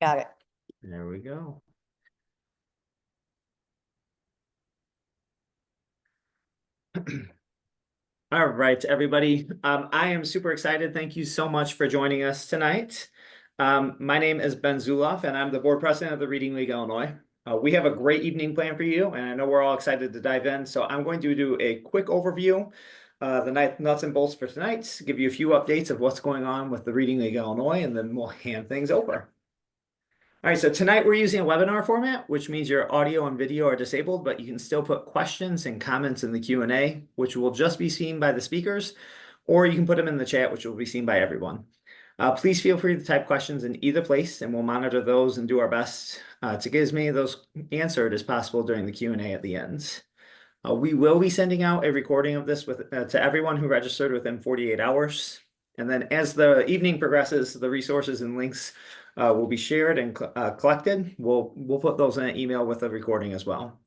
Got it. There we go. All right, everybody. I am super excited. Thank you so much for joining us tonight. My name is Ben Zuloff, and I'm the board president of the Reading League Illinois. We have a great evening planned for you, and I know we're all excited to dive in. So I'm going to do a quick overview, the nuts and bolts for tonight, give you a few updates of what's going on with the Reading League Illinois, and then we'll hand things over. All right, so tonight we're using a webinar format, which means your audio and video are disabled, but you can still put questions and comments in the Q&A, which will just be seen by the speakers, or you can put them in the chat, which will be seen by everyone. Please feel free to type questions in either place, and we'll monitor those and do our best to get as many of those answered as possible during the Q&A at the end. We will be sending out a recording of this to everyone who registered within 48 hours. And then as the evening progresses, the resources and links will be shared and collected. We'll put those in an email with the recording as well.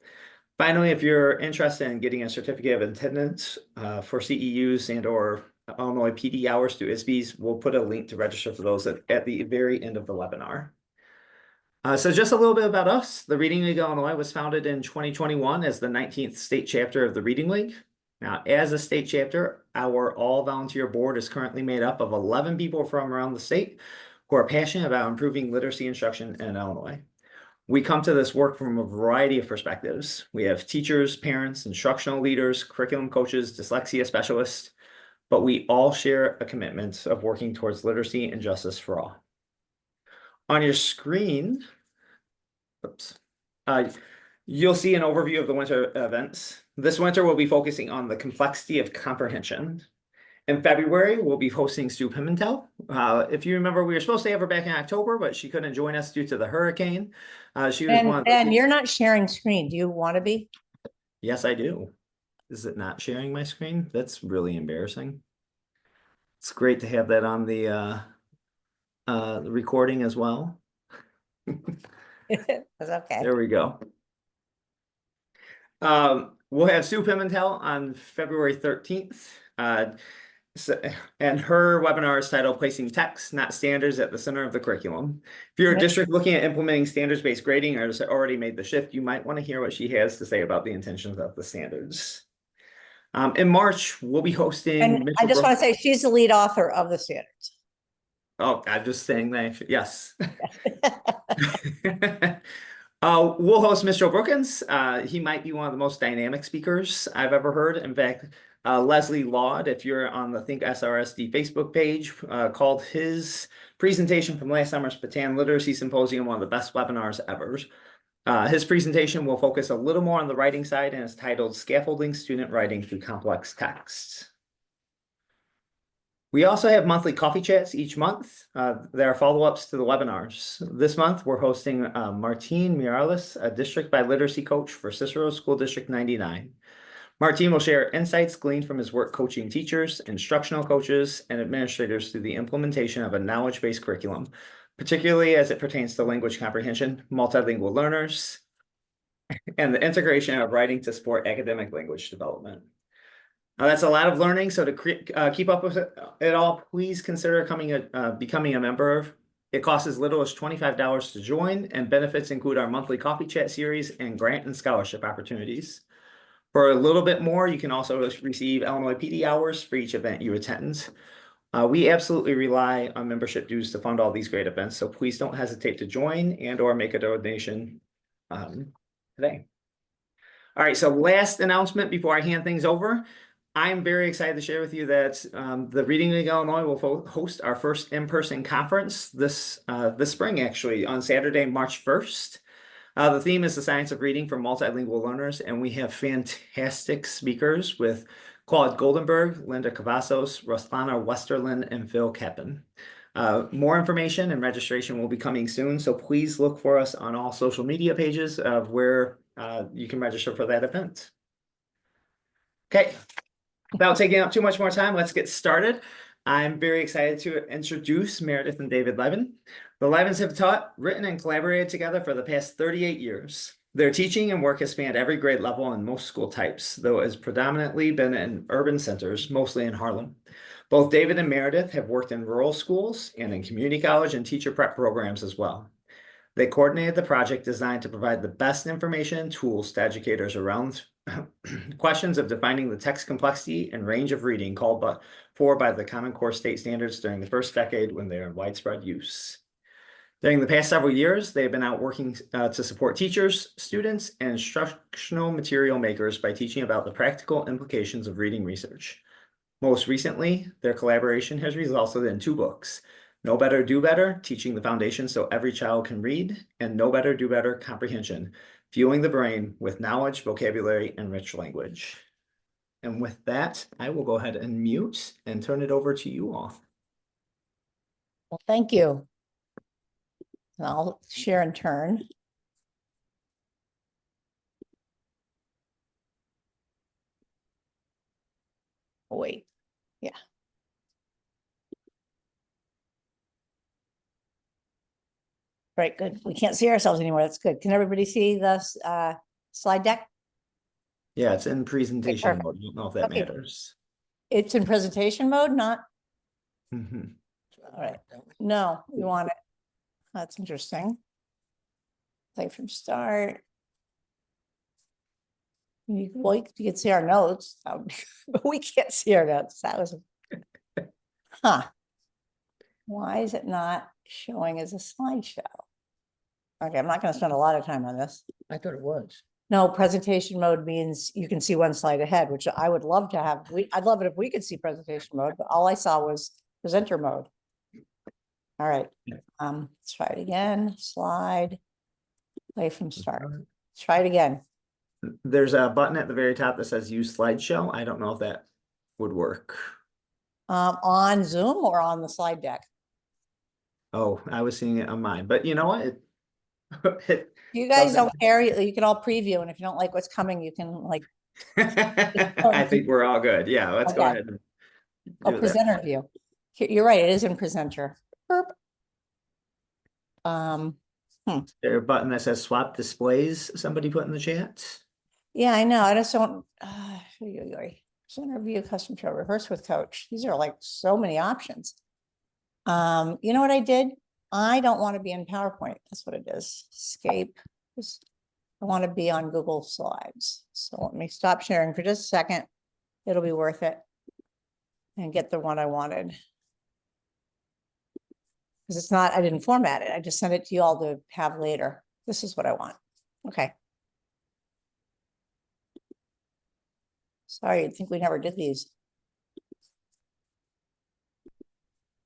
Finally, if you're interested in getting a certificate of attendance for CEUs and or Illinois PD hours through ISBs, we'll put a link to register for those at the very end of the webinar. So just a little bit about us. The Reading League Illinois was founded in 2021 as the 19th state chapter of the Reading League. Now, as a state chapter, our all-volunteer board is currently made up of 11 people from around the state who are passionate about improving literacy instruction in Illinois. We come to this work from a variety of perspectives. We have teachers, parents, instructional leaders, curriculum coaches, dyslexia specialists, but we all share a commitment of working towards literacy and justice for all. On your screen, you'll see an overview of the winter events. This winter, we'll be focusing on the complexity of comprehension. In February, we'll be hosting Sue Pimentel. If you remember, we were supposed to have her back in October, but she couldn't join us due to the hurricane. She was one of the... Ben, you're not sharing screen. Do you want to be? Yes, I do. Is it not sharing my screen? That's really embarrassing. It's great to have that on the recording as well. That's okay. There we go. We'll have Sue Pimentel on February 13th. And her webinar is titled Placing Text, Not Standards at the Center of the Curriculum. If you're a district looking at implementing standards-based grading or has already made the shift, you might want to hear what she has to say about the intentions of the standards. In March, we'll be hosting... And I just want to say she's the lead author of the standards. Oh, I'm just saying that. Yes. We'll host Mr. Brookins. He might be one of the most dynamic speakers I've ever heard. In fact, Leslie Laud, if you're on the Think SRSD Facebook page, called his presentation from last summer's Patan Literacy Symposium one of the best webinars ever. His presentation will focus a little more on the writing side and is titled Scaffolding Student Writing Through Complex Texts. We also have monthly coffee chats each month. There are follow-ups to the webinars. This month, we're hosting Martine Miralles, a district by literacy coach for Cicero School District 99. Martine will share insights gleaned from his work coaching teachers, instructional coaches, and administrators through the implementation of a knowledge-based curriculum, particularly as it pertains to language comprehension, multilingual learners, and the integration of writing to support academic language development. That's a lot of learning, so to keep up with it all, please consider becoming a member. It costs as little as $25 to join, and benefits include our monthly coffee chat series and grant and scholarship opportunities. For a little bit more, you can also receive Illinois PD hours for each event you attend. We absolutely rely on membership dues to fund all these great events, so please don't hesitate to join and or make a donation today. All right, so last announcement before I hand things over. I'm very excited to share with you that the Reading League Illinois will host our first in-person conference this spring, actually, on Saturday, March 1st. The theme is the science of reading for multilingual learners, and we have fantastic speakers with Claude Goldenberg, Linda Cavazos, Ruslana Westerlin, and Phil Kappen. More information and registration will be coming soon, so please look for us on all social media pages of where you can register for that event. Okay. Without taking up too much more time, let's get started. I'm very excited to introduce Meredith and David Liben. The Libens have taught, written, and collaborated together for the past 38 years. Their teaching and work has spanned every grade level in most school types, though it has predominantly been in urban centers, mostly in Harlem. Both David and Meredith have worked in rural schools and in community college and teacher prep programs as well. They coordinated the project designed to provide the best information and tools to educators around questions of defining the text complexity and range of reading called for by the Common Core state standards during the first decade when they are in widespread use. During the past several years, they have been out working to support teachers, students, and instructional material makers by teaching about the practical implications of reading research. Most recently, their collaboration has resulted in 2 books, Know Better, Do Better, Teaching the Foundation So Every Child Can Read, and Know Better, Do Better, Comprehension, Fueling the Brain with Knowledge, Vocabulary, and Rich Language. And with that, I will go ahead and mute and turn it over to you all. Well, thank you. And I'll share in turn. Oh, wait, yeah. Right, good. We can't see ourselves anymore. That's good. Can everybody see the slide deck? Yeah, it's in presentation perfect. mode. I don't know if that Okay. matters. It's in presentation mode, not? Mhm. All right. No, we want it. That's interesting. Play from start. Well, you can see our notes, but we can't see our notes. That was, huh? Why is it not showing as a slideshow? Okay, I'm not going to spend a lot of time on this. I thought it was. No, presentation mode means you can see one slide ahead, which I would love to have. I'd love it if we could see presentation mode, but all I saw was presenter mode. All right, let's try it again. Slide, play from start. Let's try it again. There's a button at the very top that says use slideshow. I don't know if that would work. On Zoom or on the slide deck? Oh, I was seeing it on mine, but you know what? You guys doesn't- don't care. You can all preview, and if you don't like what's coming, you can like. I think we're all good. Yeah, let's go Okay. ahead and Oh, do that. presenter view. You're right, it is in presenter. Burp. There a button that says swap displays, somebody put in the chat. Yeah, I know. I just don't. Presenter view, custom show, rehearse with coach. These are like so many options. You know what I did? I don't want to be in PowerPoint. That's what it is. Escape. I want to be on Google Slides. So let me stop sharing for just a second. It'll be worth it. And get the one I wanted. Because it's not, I didn't format it. I just sent it to you all to have later. This is what I want. Okay. Sorry, I think we never did these.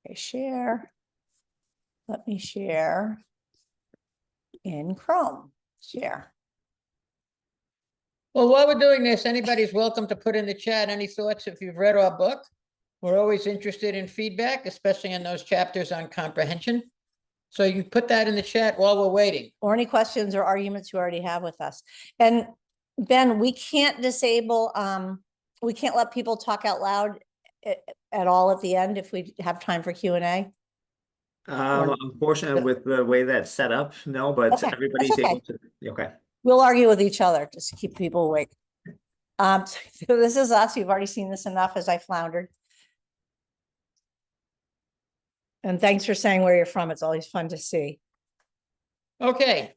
Okay, share. Let me share in Chrome. Share. Well, while we're doing this, anybody's welcome to put in the chat any thoughts if you've read our book. We're always interested in feedback, especially in those chapters on comprehension. So you can put that in the chat while we're waiting. Or any questions or arguments you already have with us. And Ben, we can't disable, we can't let people talk out loud at all at the end if we have time for Q&A. Unfortunately, with the way that's set up, no, but Okay, everybody's that's okay. able to. Okay. We'll argue with each other just to keep people awake. So this is us. You've already seen this enough as I floundered. And thanks for saying where you're from. It's always fun to see. Okay.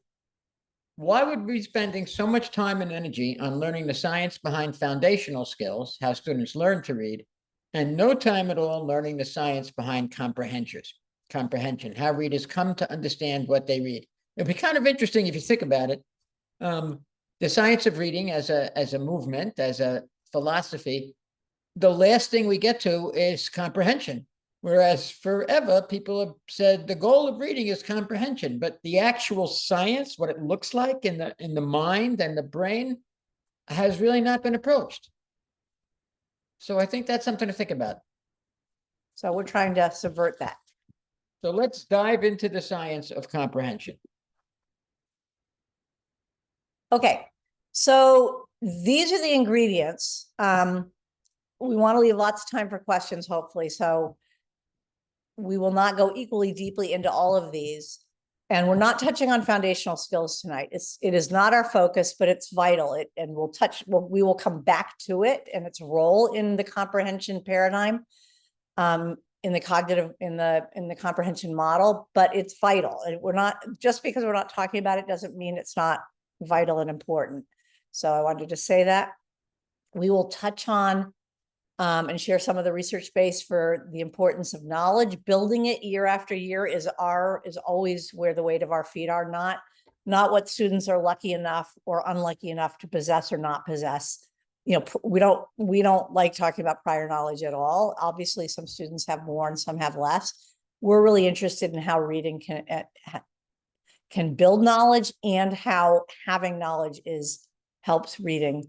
Why would we be spending so much time and energy on learning the science behind foundational skills, how students learn to read, and no time at all learning the science behind comprehension, how readers come to understand what they read? It'd be kind of interesting if you think about it. The science of reading as a movement, as a philosophy, the last thing we get to is comprehension. Whereas forever, people have said the goal of reading is comprehension, but the actual science, what it looks like in the mind and the brain, has really not been approached. So I think that's something to think about. So we're trying to subvert that. So let's dive into the science of comprehension. Okay, so these are the ingredients. We want to leave lots of time for questions, hopefully. So we will not go equally deeply into all of these. And we're not touching on foundational skills tonight. It is not our focus, but it's vital. And we will come back to it and its role in the comprehension paradigm. in the cognitive, in the comprehension model, but it's vital. And we're not, just because we're not talking about it doesn't mean it's not vital and important. So I wanted to say that. We will touch on and share some of the research base for the importance of knowledge. Building it year after year is always where the weight of our feet are, not what students are lucky enough or unlucky enough to possess or not possess. You know, we don't like talking about prior knowledge at all. Obviously, some students have more and some have less. We're really interested in how reading can build knowledge and how having knowledge helps reading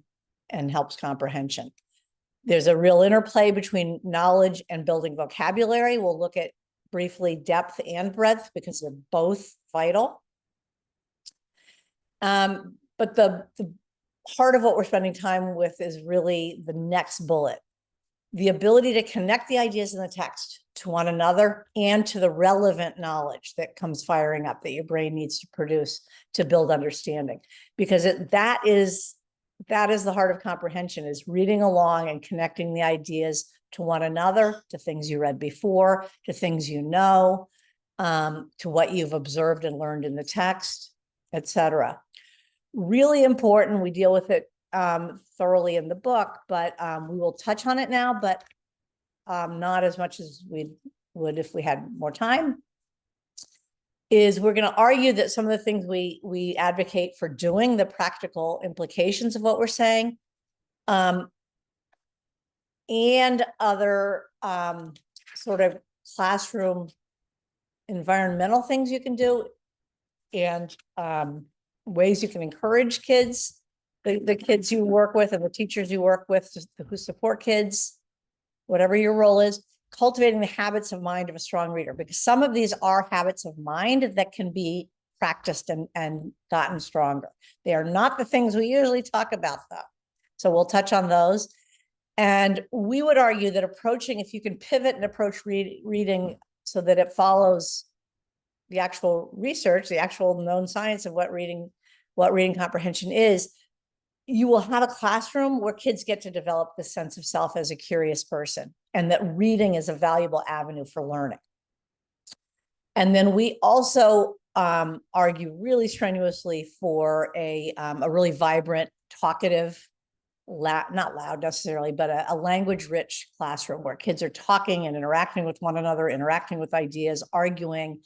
and helps comprehension. There's a real interplay between knowledge and building vocabulary. We'll look at briefly depth and breadth because they're both vital. But the part of what we're spending time with is really the next bullet. The ability to connect the ideas in the text to one another and to the relevant knowledge that comes firing up that your brain needs to produce to build understanding. Because that is the heart of comprehension, is reading along and connecting the ideas to one another, to things you read before, to things you know, to what you've observed and learned in the text, etc. Really important. We deal with it thoroughly in the book, but we will touch on it now, but not as much as we would if we had more time. Is we're going to argue that some of the things we advocate for doing, the practical implications of what we're saying, and other sort of classroom environmental things you can do, and ways you can encourage kids, the kids you work with and the teachers you work with who support kids, whatever your role is, cultivating the habits of mind of a strong reader, because some of these are habits of mind that can be practiced and gotten stronger. They are not the things we usually talk about, though. So we'll touch on those. And we would argue that if you can pivot and approach reading so that it follows the actual research, the actual known science of what reading comprehension is, you will have a classroom where kids get to develop the sense of self as a curious person, and that reading is a valuable avenue for learning. And then we also argue really strenuously for a really vibrant, talkative, not loud necessarily, but a language-rich classroom where kids are talking and interacting with one another, interacting with ideas, arguing,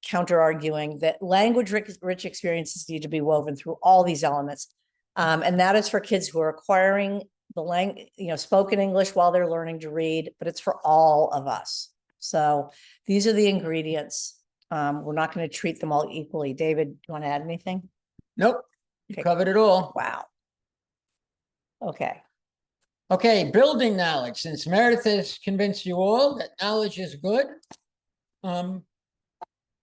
counter-arguing, that language-rich experiences need to be woven through all these elements. And that is for kids who are acquiring the spoken English while they're learning to read, but it's for all of us. So these are the ingredients. We're not going to treat them all equally. David, do you want to add anything? Nope. You Okay. covered it all. Wow. Okay. Okay, building knowledge. Since Meredith has convinced you all that knowledge is good,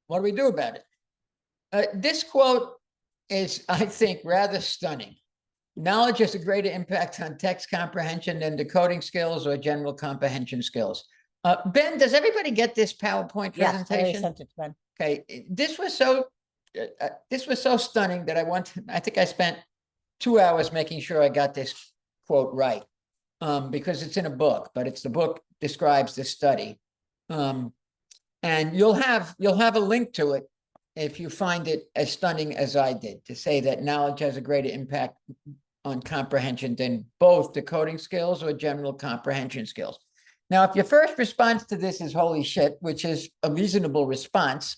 what do we do about it? This quote is, I think, rather stunning. Knowledge has a greater impact on text comprehension than decoding skills or general comprehension skills. Ben, does everybody get this PowerPoint presentation? Yes, I sent it to Ben. Okay, this was so stunning that I think I spent 2 hours making sure I got this quote right, because it's in a book, but the book describes the study. And you'll have a link to it if you find it as stunning as I did, to say that knowledge has a greater impact on comprehension than both decoding skills or general comprehension skills. Now, if your first response to this is holy shit, which is a reasonable response,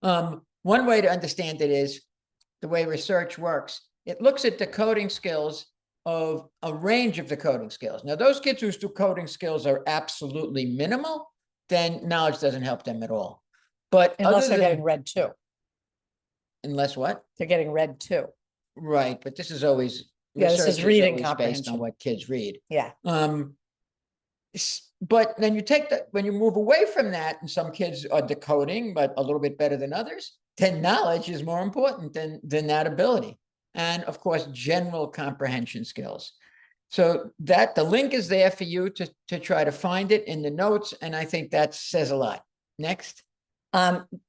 one way to understand it is the way research works. It looks at decoding skills of a range of decoding skills. Now, those kids whose decoding skills are absolutely minimal, then knowledge doesn't help them at all. But Unless they're getting read too. Unless what? They're getting read too. Right, but this is always this is reading based comprehension on what kids read. Yeah. But then when you move away from that, and some kids are decoding, but a little bit better than others, then knowledge is more important than that ability. And of course, general comprehension skills. So that the link is there for you to try to find it in the notes. And I think that says a lot. Next.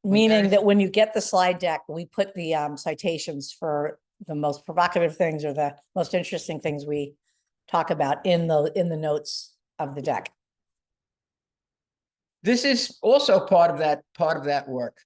Meaning that when you get the slide deck, we put the citations for the most provocative things or the most interesting things we talk about in the notes of the deck. This is also part of that work,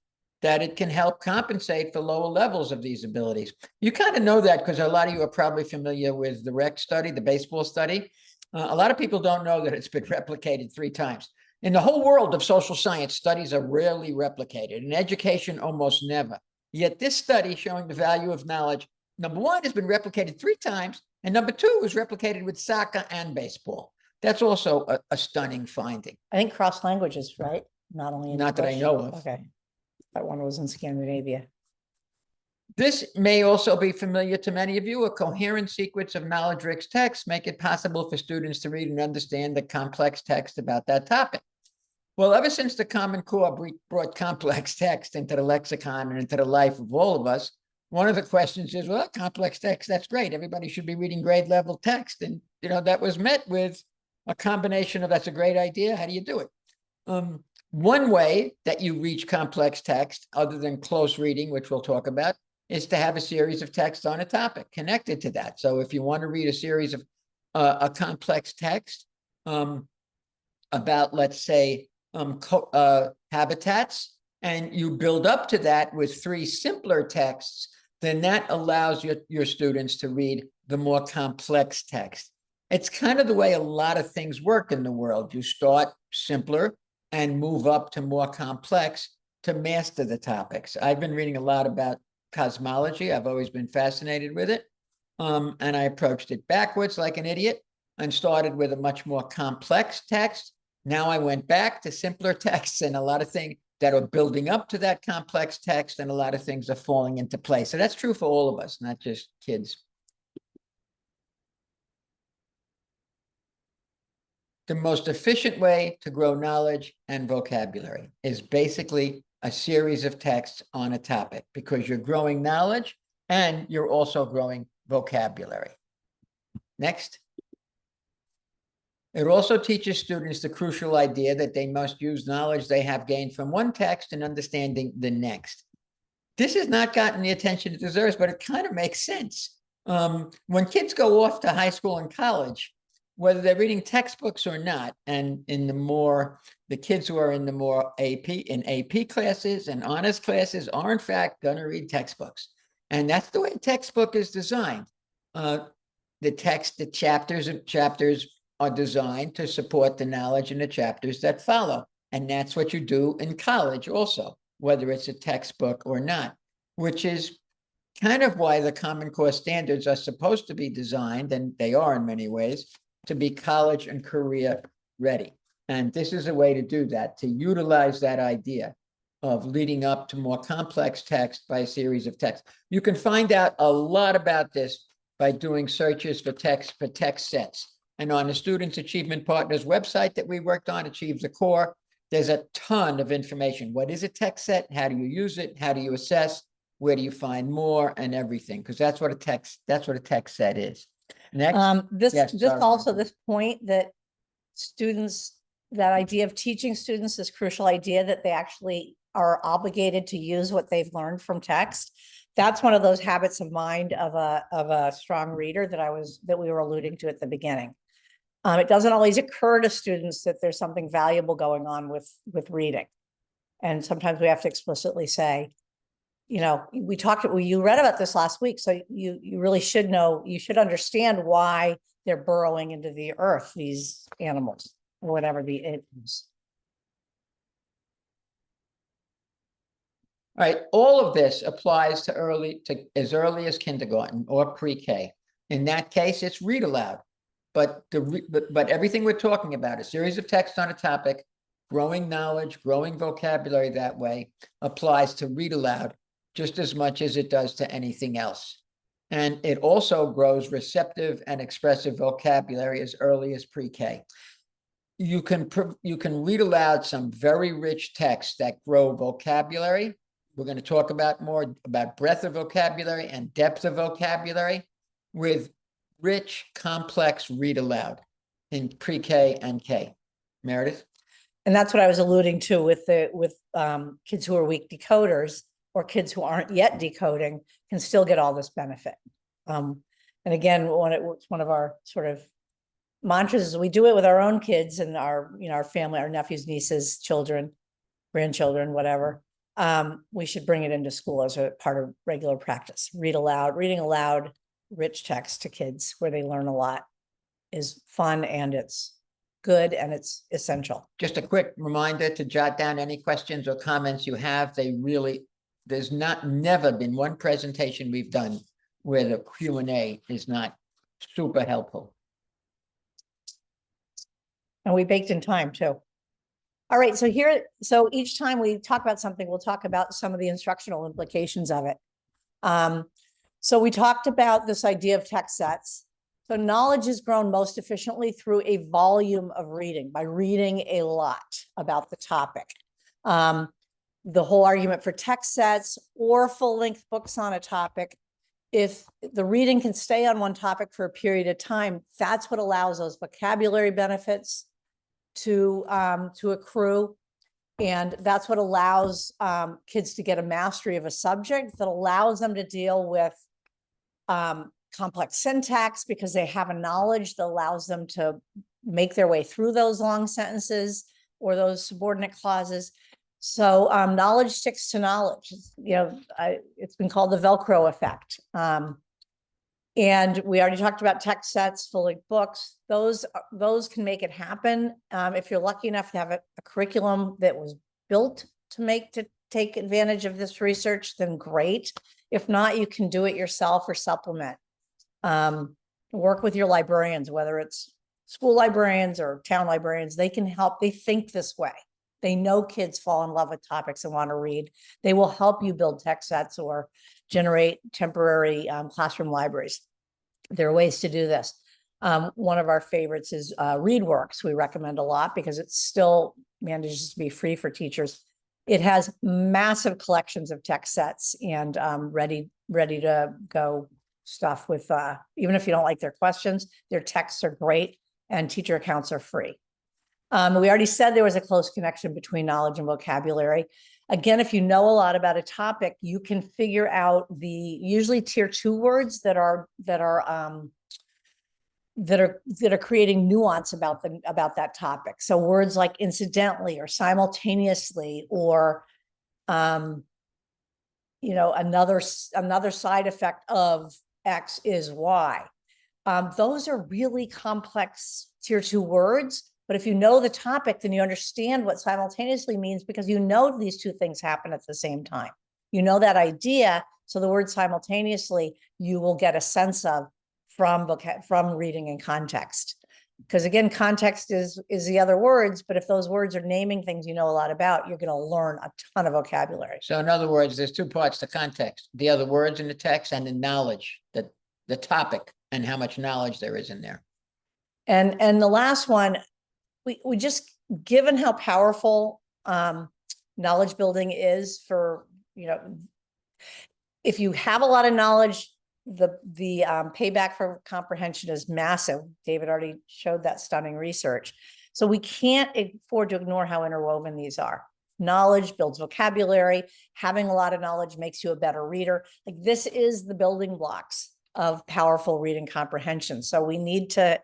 that it can help compensate for lower levels of these abilities. You kind of know that because a lot of you are probably familiar with the rec study, the baseball study. A lot of people don't know that it's been replicated 3 times. In the whole world of social science, studies are rarely replicated. In education, almost never. Yet this study showing the value of knowledge, number 1, has been replicated 3 times, and number 2 was replicated with soccer and baseball. That's also a stunning finding. I think cross languages, right? Not only in Not that I English. know of. Okay. That one was in Scandinavia. This may also be familiar to many of you. A coherent sequence of knowledge-rich texts make it possible for students to read and understand the complex text about that topic. Well, ever since the Common Core brought complex text into the lexicon and into the life of all of us, one of the questions is, well, complex text, that's great. Everybody should be reading grade level text. And, that was met with a combination of, that's a great idea. How do you do it? One way that you reach complex text, other than close reading, which we'll talk about, is to have a series of texts on a topic connected to that. So if you want to read a series of a complex text about, let's say, habitats, and you build up to that with 3 simpler texts, then that allows your students to read the more complex text. It's kind of the way a lot of things work in the world. You start simpler and move up to more complex to master the topics. I've been reading a lot about cosmology. I've always been fascinated with it. And I approached it backwards like an idiot and started with a much more complex text. Now I went back to simpler texts, and a lot of things that are building up to that complex text, and a lot of things are falling into place. So that's true for all of us, not just kids. The most efficient way to grow knowledge and vocabulary is basically a series of texts on a topic, because you're growing knowledge and you're also growing vocabulary. Next. It also teaches students the crucial idea that they must use knowledge they have gained from one text in understanding the next. This has not gotten the attention it deserves, but it kind of makes sense. When kids go off to high school and college, whether they're reading textbooks or not, and the kids who are in the more AP classes and honors classes are in fact going to read textbooks. And that's the way a textbook is designed. The chapters are designed to support the knowledge in the chapters that follow. And that's what you do in college also, whether it's a textbook or not, which is kind of why the Common Core standards are supposed to be designed, and they are in many ways, to be college and career ready. And this is a way to do that, to utilize that idea of leading up to more complex text by a series of texts. You can find out a lot about this by doing searches for text sets. And on the Students Achievement Partners website that we worked on, Achieve the Core, there's a ton of information. What is a text set? How do you use it? How do you assess? Where do you find more, and everything? Because that's what a text set is. Next. This point that students, that idea of teaching students, this crucial idea that they actually are obligated to use what they've learned from text. That's one of those habits of mind of a strong reader that we were alluding to at the beginning. It doesn't always occur to students that there's something valuable going on with reading. And sometimes we have to explicitly say, you read about this last week, so you really should know, you should understand why they're burrowing into the earth, these animals, or whatever it is. All right, all of this applies to as early as kindergarten or pre-K. In that case, it's read aloud. But everything we're talking about, a series of texts on a topic, growing knowledge, growing vocabulary that way, applies to read aloud just as much as it does to anything else. And it also grows receptive and expressive vocabulary as early as pre-K. You can read aloud some very rich texts that grow vocabulary. We're going to talk about more about breadth of vocabulary and depth of vocabulary with rich, complex read aloud in pre-K and K. Meredith? And that's what I was alluding to with kids who are weak decoders, or kids who aren't yet decoding can still get all this benefit. And again, it's one of our sort of mantras is we do it with our own kids and our, our family, our nephews, nieces, children, grandchildren, whatever. We should bring it into school as a part of regular practice. Reading aloud, rich text to kids where they learn a lot is fun and it's good and it's essential. Just a quick reminder to jot down any questions or comments you have. There's never been one presentation we've done where the Q&A is not super helpful. And we baked in time too. All right, so each time we talk about something, we'll talk about some of the instructional implications of it. So we talked about this idea of text sets. So knowledge is grown most efficiently through a volume of reading, by reading a lot about the topic. The whole argument for text sets or full-length books on a topic, if the reading can stay on one topic for a period of time, that's what allows those vocabulary benefits to accrue. And that's what allows kids to get a mastery of a subject that allows them to deal with complex syntax because they have a knowledge that allows them to make their way through those long sentences or those subordinate clauses. So knowledge sticks to knowledge. It's been called the Velcro effect. And we already talked about text sets, full-length books. Those can make it happen. If you're lucky enough to have a curriculum that was built to take advantage of this research, then great. If not, you can do it yourself or supplement. Work with your librarians, whether it's school librarians or town librarians. They can help. They think this way. They know kids fall in love with topics and want to read. They will help you build text sets or generate temporary classroom libraries. There are ways to do this. One of our favorites is ReadWorks. We recommend a lot because it still manages to be free for teachers. It has massive collections of text sets and ready to go stuff with, even if you don't like their questions, their texts are great and teacher accounts are free. We already said there was a close connection between knowledge and vocabulary. Again, if you know a lot about a topic, you can figure out the usually tier 2 words that are creating nuance about that topic. So words like incidentally or simultaneously or another side effect of X is Y. Those are really complex tier 2 words. But if you know the topic, then you understand what simultaneously means because you know these two things happen at the same time. You know that idea. So the word simultaneously, you will get a sense of from reading in context. Because again, context is the other words, but if those words are naming things you know a lot about, you're going to learn a ton of vocabulary. So in other words, there's 2 parts to context, the other words in the text and the knowledge, the topic and how much knowledge there is in there. And the last one, we just, given how powerful knowledge building is for, if you have a lot of knowledge, the payback for comprehension is massive. David already showed that stunning research. So we can't afford to ignore how interwoven these are. Knowledge builds vocabulary. Having a lot of knowledge makes you a better reader. Like this is the building blocks of powerful reading comprehension. So we need to,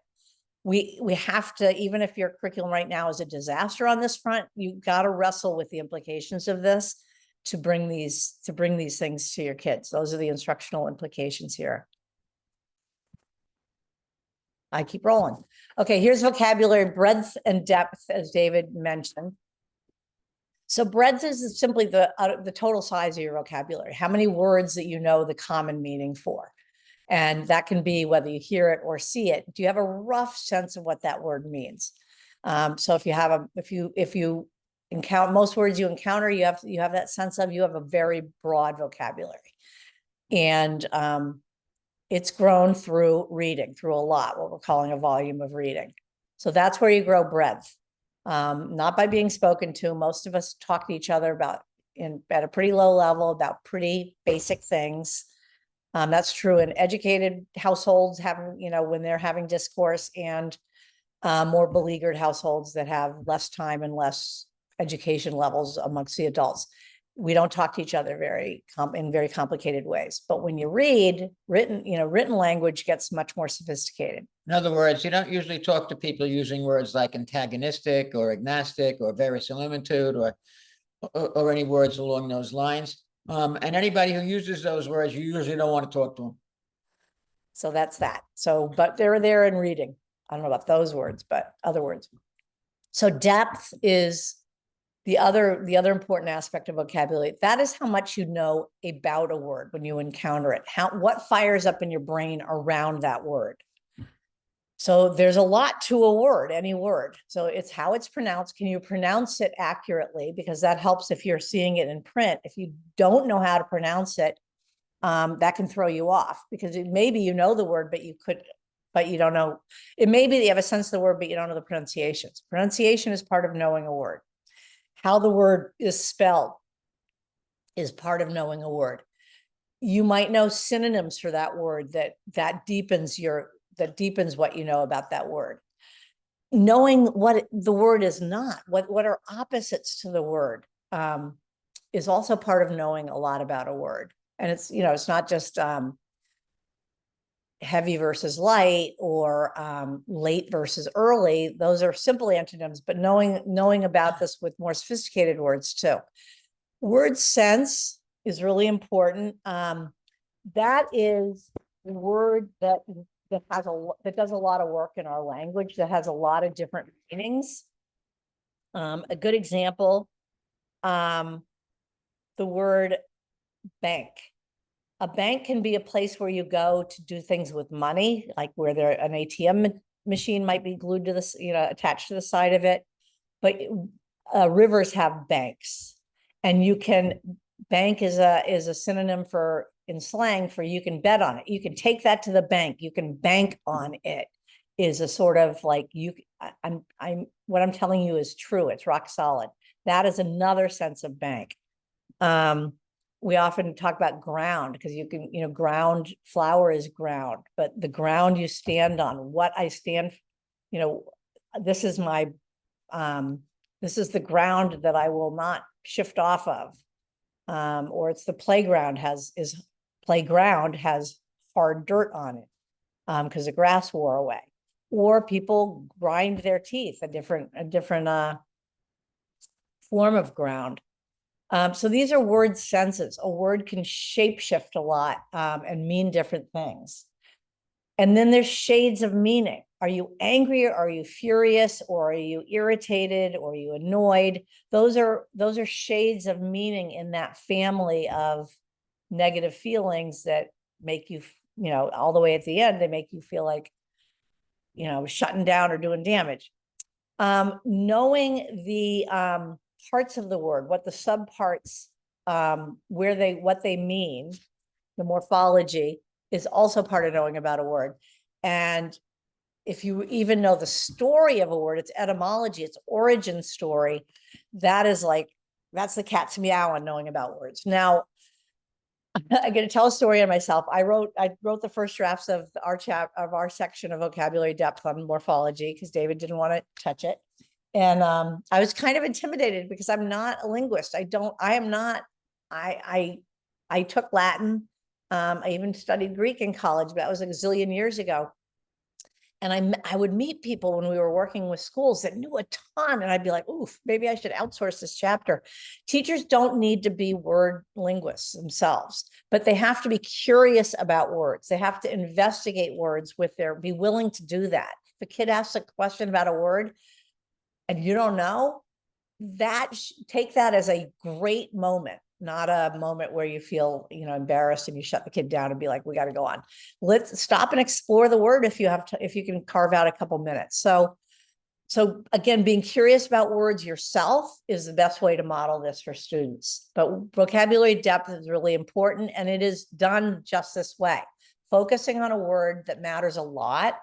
we have to, even if your curriculum right now is a disaster on this front, you've got to wrestle with the implications of this to bring these things to your kids. Those are the instructional implications here. I keep rolling. Okay, here's vocabulary breadth and depth, as David mentioned. So breadth is simply the total size of your vocabulary, how many words that you know the common meaning for. And that can be whether you hear it or see it. Do you have a rough sense of what that word means? So if you encounter most words you encounter, you have that sense of, you have a very broad vocabulary. And it's grown through reading, through a lot, what we're calling a volume of reading. So that's where you grow breadth, not by being spoken to. Most of us talk to each other at a pretty low level about pretty basic things. That's true in educated households when they're having discourse, and more beleaguered households that have less time and less education levels amongst the adults. we don't talk to each other in very complicated ways. But when you read written language gets much more sophisticated. In other words, you don't usually talk to people using words like antagonistic or agnostic or verisimilitude or any words along those lines. And anybody who uses those words, you usually don't want to talk to them. So that's that. So, but they're there in reading. I don't know about those words, but other words. So depth is the other important aspect of vocabulary. That is how much you know about a word when you encounter it. What fires up in your brain around that word. So there's a lot to a word, any word. So it's how it's pronounced. Can you pronounce it accurately? Because that helps if you're seeing it in print. If you don't know how to pronounce it, that can throw you off, because maybe you know the word, but you don't know. It may be that you have a sense of the word, but you don't know the pronunciations. Pronunciation is part of knowing a word. How the word is spelled is part of knowing a word. You might know synonyms for that word that deepens what you know about that word. Knowing what the word is not, what are opposites to the word, is also part of knowing a lot about a word. And it's, it's not just heavy versus light or late versus early. Those are simple antonyms, but knowing about this with more sophisticated words too. Word sense is really important. That is a word that does a lot of work in our language, that has a lot of different meanings. A good example, the word bank. A bank can be a place where you go to do things with money, like where an ATM machine might be glued to this, attached to the side of it. But rivers have banks, and bank is a synonym for, in slang, for you can bet on it. You can take that to the bank. You can bank on it. Is a sort of like what I'm telling you is true. It's rock solid. That is another sense of bank. We often talk about ground, because you can, ground flour is ground, but the ground you stand on, what I stand, this is this is the ground that I will not shift off of. Or it's the playground has hard dirt on it, because the grass wore away. Or people grind their teeth, a different form of ground. So these are word senses. A word can shapeshift a lot, and mean different things. And then there's shades of meaning. Are you angry? Or are you furious? Or are you irritated? Or are you annoyed? Those are shades of meaning in that family of negative feelings that make you, all the way at the end, they make you feel like, shutting down or doing damage. Knowing the parts of the word, what the subparts, what they mean, the morphology, is also part of knowing about a word. And if you even know the story of a word, its etymology, its origin story, that's the cat's meow on knowing about words. Now, I'm going to tell a story on myself. I wrote the first drafts of our section of vocabulary depth on morphology, because David didn't want to touch it. And I was kind of intimidated, because I'm not a linguist. I took Latin. I even studied Greek in college, but that was a gazillion years ago. And I would meet people when we were working with schools that knew a ton. And I'd be like, oof, maybe I should outsource this chapter. Teachers don't need to be word linguists themselves, but they have to be curious about words. They have to investigate words be willing to do that. If a kid asks a question about a word and you don't know, take that as a great moment, not a moment where you feel, embarrassed and you shut the kid down and be like, we got to go on. Let's stop and explore the word if you can carve out a couple minutes. So again, being curious about words yourself is the best way to model this for students. But vocabulary depth is really important, and it is done just this way, focusing on a word that matters a lot.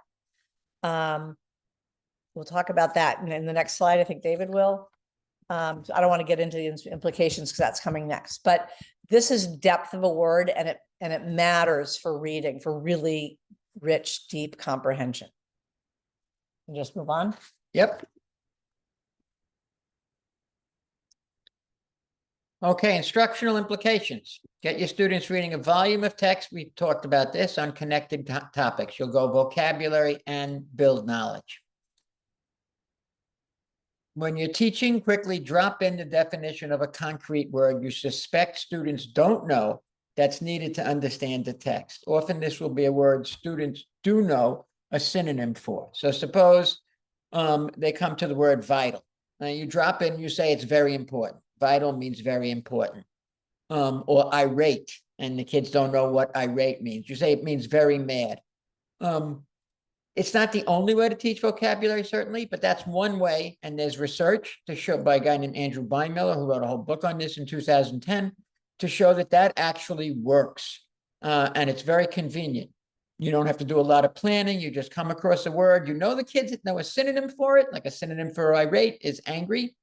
We'll talk about that in the next slide. I think David will. So I don't want to get into the implications, because that's coming next. But this is depth of a word, and it matters for reading, for really rich, deep comprehension. And just move on. Yep. Okay, instructional implications. Get your students reading a volume of text. We talked about this on connected topics. You'll go vocabulary and build knowledge. When you're teaching, quickly drop in the definition of a concrete word you suspect students don't know that's needed to understand the text. Often this will be a word students do know a synonym for. So suppose they come to the word vital. Now you drop in, you say it's very important. Vital means very important. Or irate, and the kids don't know what irate means. You say it means very mad. It's not the only way to teach vocabulary, certainly, but that's one way. And there's research to show by a guy named Andrew Beinmiller, who wrote a whole book on this in 2010, to show that that actually works. And it's very convenient. You don't have to do a lot of planning. You just come across a word. You know the kids know a synonym for it, like a synonym for irate is angry,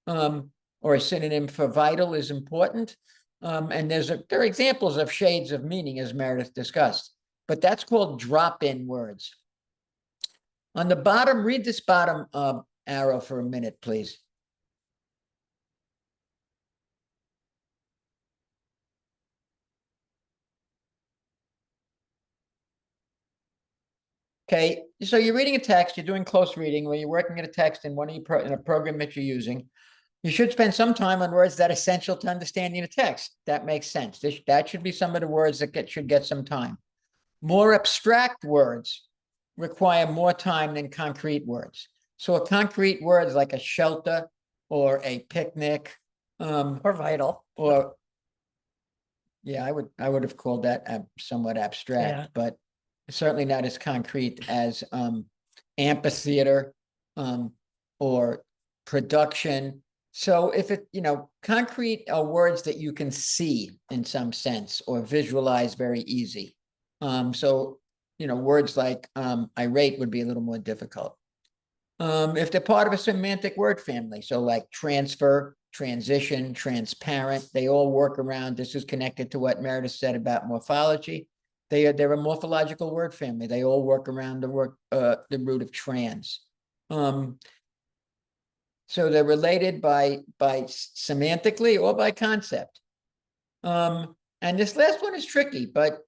or a synonym for vital is important. And there are examples of shades of meaning, as Meredith discussed, but that's called drop-in words. On the bottom, read this bottom arrow for a minute, please. Okay, so you're reading a text, you're doing close reading, where you're working at a text in in a program that you're using. You should spend some time on words that are essential to understanding the text. That makes sense. That should be some of the words that should get some time. More abstract words require more time than concrete words. So a concrete word like a shelter or a picnic, Or vital. or yeah, I would have called that somewhat abstract, Yeah. but certainly not as concrete as amphitheater or production. So if it, concrete are words that you can see in some sense or visualize very easy. So, words like irate would be a little more difficult. If they're part of a semantic word family, so like transfer, transition, transparent, they all work around. This is connected to what Meredith said about morphology. They're a morphological word family. They all work around the root of trans. So they're related by semantically or by concept. And this last one is tricky, but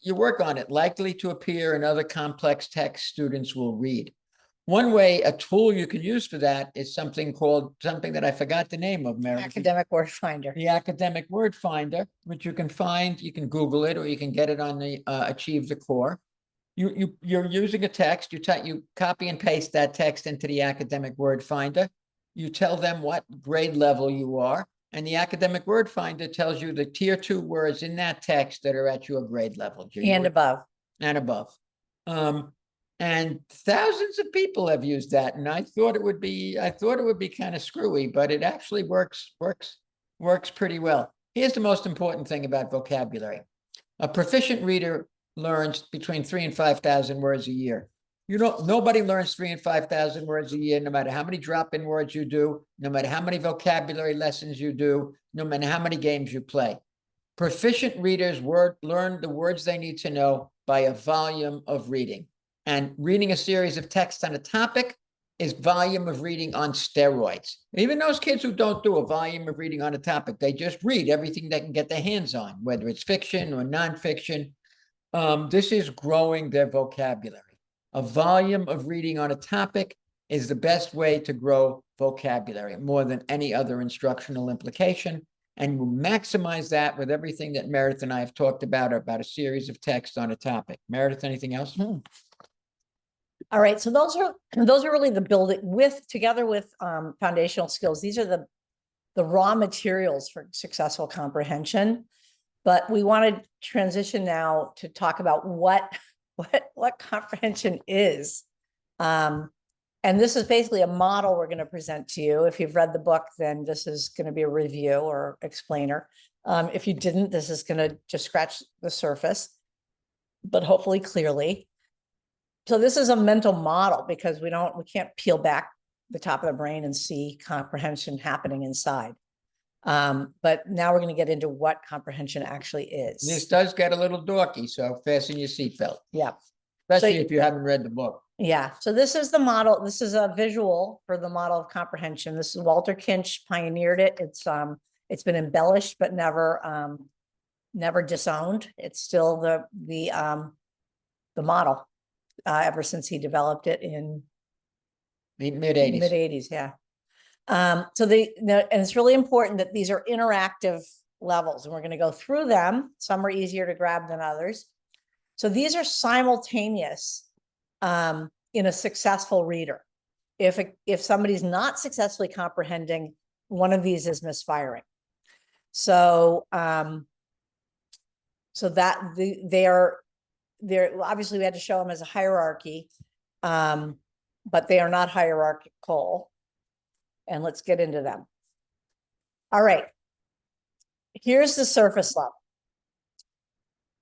you work on it. Likely to appear in other complex texts students will read. One way, a tool you can use for that is something that I forgot the name of, Meredith. Academic word finder. The academic word finder, which you can find, you can Google it, or you can get it on the Achieve the Core. You're using a text, you copy and paste that text into the academic word finder. You tell them what grade level you are, and the academic word finder tells you the tier 2 words in that text that are at your grade level. And above. And above. And thousands of people have used that, and I thought it would be kind of screwy, but it actually works pretty well. Here's the most important thing about vocabulary. A proficient reader learns between 3,000 and 5,000 words a year. Nobody learns 3,000 and 5,000 words a year, no matter how many drop-in words you do, no matter how many vocabulary lessons you do, no matter how many games you play. Proficient readers learn the words they need to know by a volume of reading. And reading a series of texts on a topic is volume of reading on steroids. Even those kids who don't do a volume of reading on a topic, they just read everything they can get their hands on, whether it's fiction or nonfiction. This is growing their vocabulary. A volume of reading on a topic is the best way to grow vocabulary, more than any other instructional implication. And you maximize that with everything that Meredith and I have talked about a series of texts on a topic. Meredith, anything else? All right, so those are really the building together with foundational skills. These are the raw materials for successful comprehension. But we want to transition now to talk about what comprehension is. And this is basically a model we're going to present to you. If you've read the book, then this is going to be a review or explainer. If you didn't, this is going to just scratch the surface, but hopefully clearly. So this is a mental model because we can't peel back the top of the brain and see comprehension happening inside. But now we're going to get into what comprehension actually is. This does get a little dorky, so fasten your seatbelt. Yeah. Especially if you haven't read the book. Yeah. So this is the model. This is a visual for the model of comprehension. This is Walter Kinch pioneered it. It's been embellished, but never disowned. It's still the model ever since he developed it in The mid-80s. mid-80s. Yeah. And it's really important that these are interactive levels, and we're going to go through them. Some are easier to grab than others. So these are simultaneous in a successful reader. If somebody's not successfully comprehending, one of these is misfiring. So they're obviously we had to show them as a hierarchy, but they are not hierarchical. And let's get into them. All right. Here's the surface level.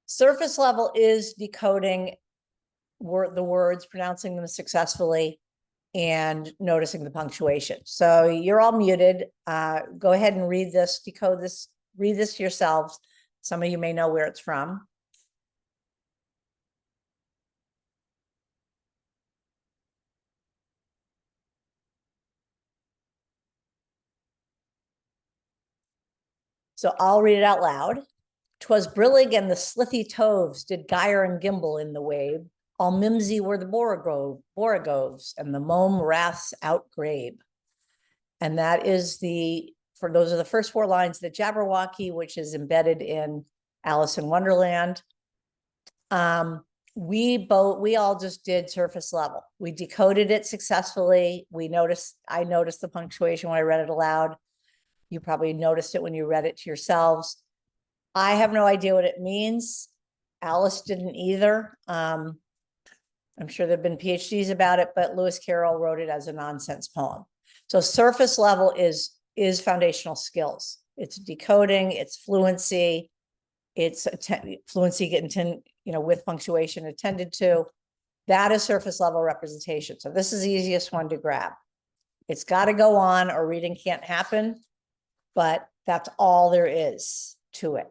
Surface level is decoding the words, pronouncing them successfully, and noticing the punctuation. So you're all muted. Go ahead and read this, decode this, read this yourselves. Some of you may know where it's from. So I'll read it out loud. 'Twas brillig and the slithy toves did gyre and gimble in the wave. All mimsy were the borogoves and the mome wraths outgrabe. And that is those are the first 4 lines of the Jabberwocky, which is embedded in Alice in Wonderland. We all just did surface level. We decoded it successfully. I noticed the punctuation when I read it aloud. You probably noticed it when you read it to yourselves. I have no idea what it means. Alice didn't either. I'm sure there've been PhDs about it, but Lewis Carroll wrote it as a nonsense poem. So surface level is foundational skills. It's decoding, it's fluency, it's fluency getting with punctuation attended to. That is surface level representation. So this is the easiest one to grab. It's got to go on or reading can't happen, but that's all there is to it.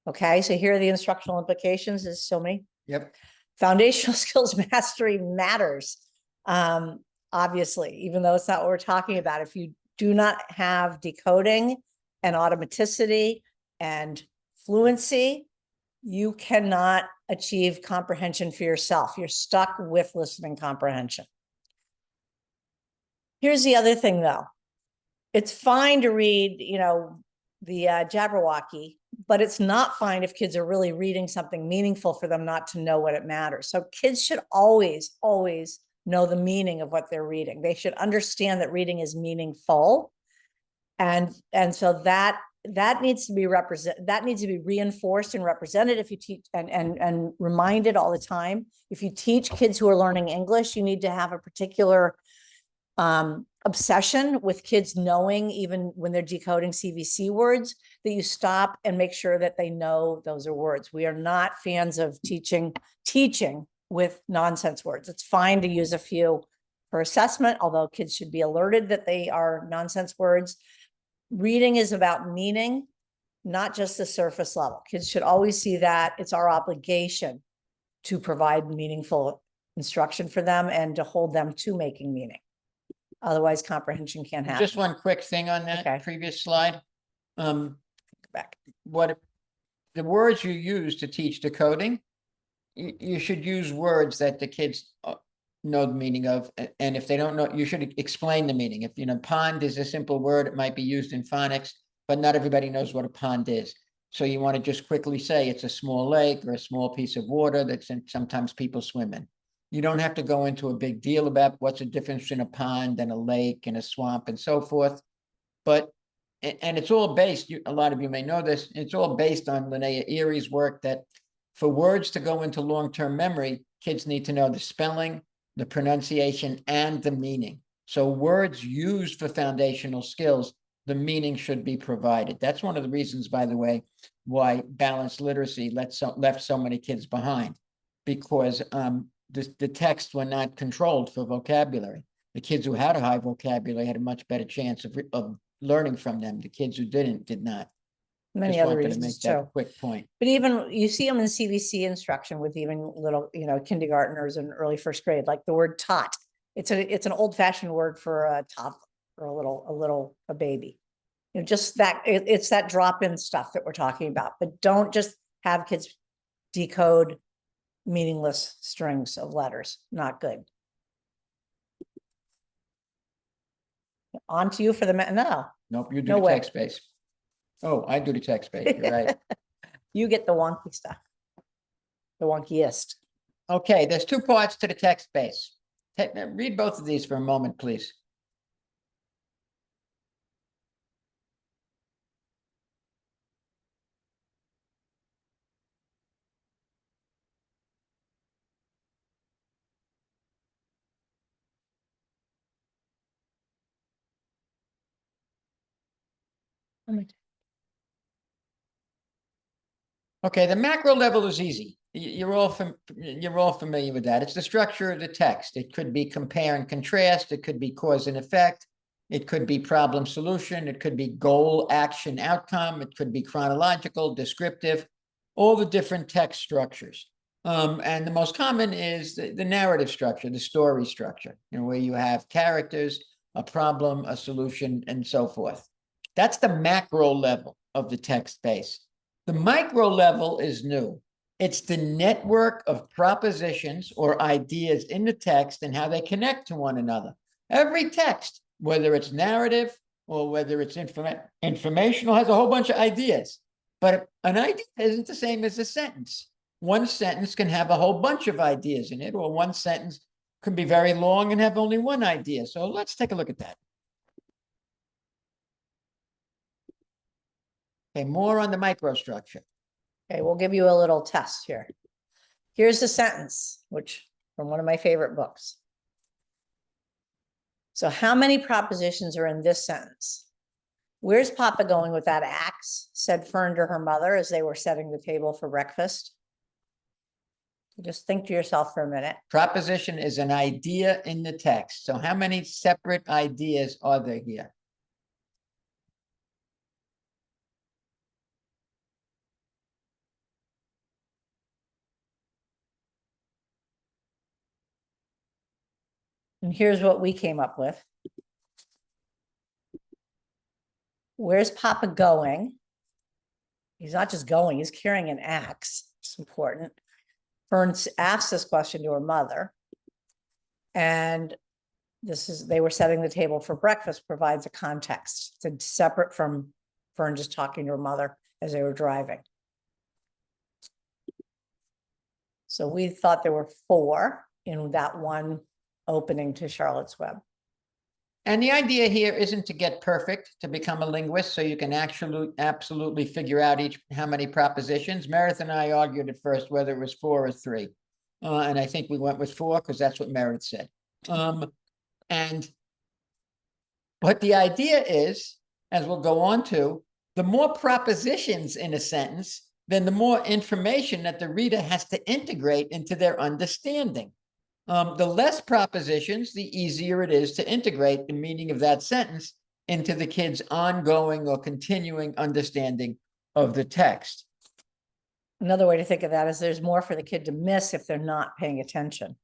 Okay, so here are the instructional implications. There's so many. Yep. Foundational skills mastery matters. Obviously, even though it's not what we're talking about. If you do not have decoding and automaticity and fluency, you cannot achieve comprehension for yourself. You're stuck with listening comprehension. Here's the other thing, though. It's fine to read, the Jabberwocky, but it's not fine if kids are really reading something meaningful for them not to know what it matters. So kids should always, always know the meaning of what they're reading. They should understand that reading is meaningful. And so that needs to be reinforced and represented if you teach and reminded all the time. If you teach kids who are learning English, you need to have a particular obsession with kids knowing, even when they're decoding CVC words, that you stop and make sure that they know those are words. We are not fans of teaching with nonsense words. It's fine to use a few for assessment, although kids should be alerted that they are nonsense words. Reading is about meaning, not just the surface level. Kids should always see that. It's our obligation to provide meaningful instruction for them and to hold them to making meaning. Otherwise, comprehension can't happen. Just one quick thing on that previous slide. Back. What the words you use to teach decoding, you should use words that the kids know the meaning of. And if they don't know, you should explain the meaning. If, pond is a simple word, it might be used in phonics, but not everybody knows what a pond is. So you want to just quickly say it's a small lake or a small piece of water that sometimes people swim in. You don't have to go into a big deal about what's the difference between a pond and a lake and a swamp and so forth. But, and it's all based, a lot of you may know this, it's all based on Linnea Erie's work that for words to go into long-term memory, kids need to know the spelling, the pronunciation, and the meaning. So words used for foundational skills, the meaning should be provided. That's one of the reasons, by the way, why balanced literacy left so many kids behind, because the texts were not controlled for vocabulary. The kids who had a high vocabulary had a much better chance of learning from them. The kids who did not. Many Just other wanted to reasons make that too. quick point. But even you see them in CVC instruction with even little, kindergartners and early first grade, like the word tot. It's an old-fashioned word for a toddler. or a baby. You know, just that, it's that drop-in stuff that we're talking about, but don't just have kids decode meaningless strings of letters. Not good. On to you for the, no, Nope, you do No the way. text base. Oh, I do the text base, you're right. you get the wonky stuff. The wonkiest. Okay, there's two parts to the text base. Read both of these for a moment, please. Okay, the macro level is easy. You're all familiar with that. It's the structure of the text. It could be compare and contrast. It could be cause and effect. It could be problem solution. It could be goal, action, outcome. It could be chronological, descriptive, all the different text structures. And the most common is the narrative structure, the story structure, you know, where you have characters, a problem, a solution, and so forth. That's the macro level of the text base. The micro level is new. It's the network of propositions or ideas in the text and how they connect to one another. Every text, whether it's narrative or whether it's informational, has a whole bunch of ideas. But an idea isn't the same as a sentence. One sentence can have a whole bunch of ideas in it, or one sentence can be very long and have only one idea. So let's take a look at that. Okay, more on the microstructure. Okay, we'll give you a little test here. Here's the sentence, which from one of my favorite books. So how many propositions are in this sentence? Where's Papa going with that axe? Said Fern to her mother as they were setting the table for breakfast. Just think to yourself for a minute. Proposition is an idea in the text. So how many separate ideas are there here? And here's what we came up with. Where's Papa going? He's not just going, he's carrying an axe. It's important. Fern asked this question to her mother. And they were setting the table for breakfast, provides a context. It's separate from Fern just talking to her mother as they were driving. So we thought there were 4 in that one opening to Charlotte's Web. And the idea here isn't to get perfect, to become a linguist, so you can actually absolutely figure out how many propositions. Meredith and I argued at first whether it was 4 or 3. And I think we went with 4 because that's what Meredith said. But the idea is, as we'll go on to, the more propositions in a sentence, then the more information that the reader has to integrate into their understanding. The less propositions, the easier it is to integrate the meaning of that sentence into the kid's ongoing or continuing understanding of the text. Another way to think of that is there's more for the kid to miss if they're not paying attention.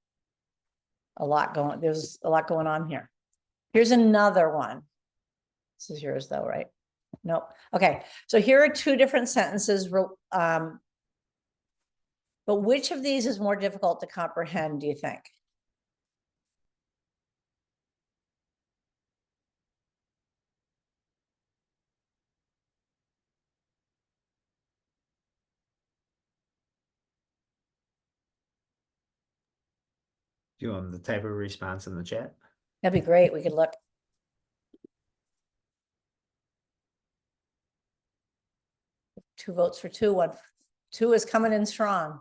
There's a lot going on here. Here's another one. This is yours though, right? Nope. Okay, so here are 2 different sentences. But which of these is more difficult to comprehend, do you think? Do you want the type of response in the chat? That'd be great. We could look. Two votes for 2. 2 is coming in strong.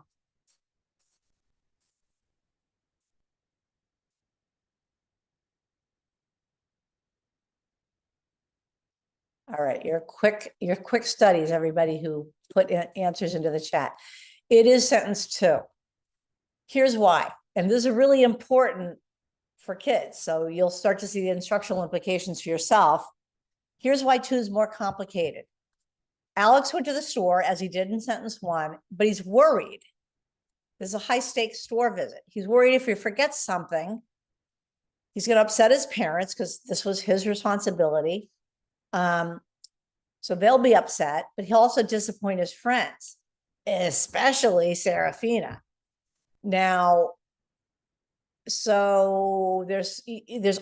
All right, your quick studies, everybody who put answers into the chat. It is sentence 2. Here's why, and this is really important for kids, so you'll start to see the instructional implications for yourself. Here's why 2 is more complicated. Alex went to the store as he did in sentence 1, but he's worried. There's a high stakes store visit. He's worried if he forgets something, He's going to upset his parents because this was his responsibility. So they'll be upset, but he'll also disappoint his friends, especially Serafina. Now, so there's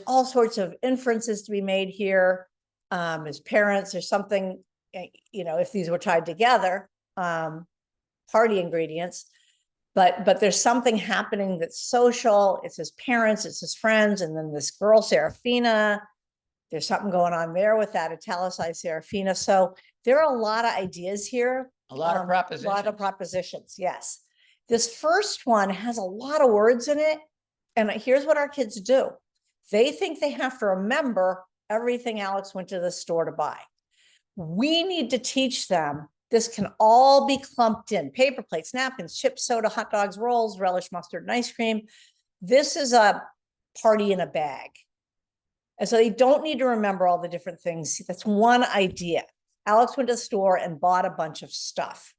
all sorts of inferences to be made here. His parents, there's something, if these were tied together, party ingredients, but there's something happening that's social. It's his parents, it's his friends, and then this girl, Serafina, there's something going on there with that italicized Serafina. So there are a lot of ideas here. A lot of propositions. A lot of propositions, yes. This first one has a lot of words in it. And here's what our kids do. They think they have to remember everything Alex went to the store to buy. We need to teach them this can all be clumped in. Paper plates, napkins, chips, soda, hot dogs, rolls, relish, mustard, and ice cream. This is a party in a bag. And so they don't need to remember all the different things. That's one idea. Alex went to the store and bought a bunch of stuff.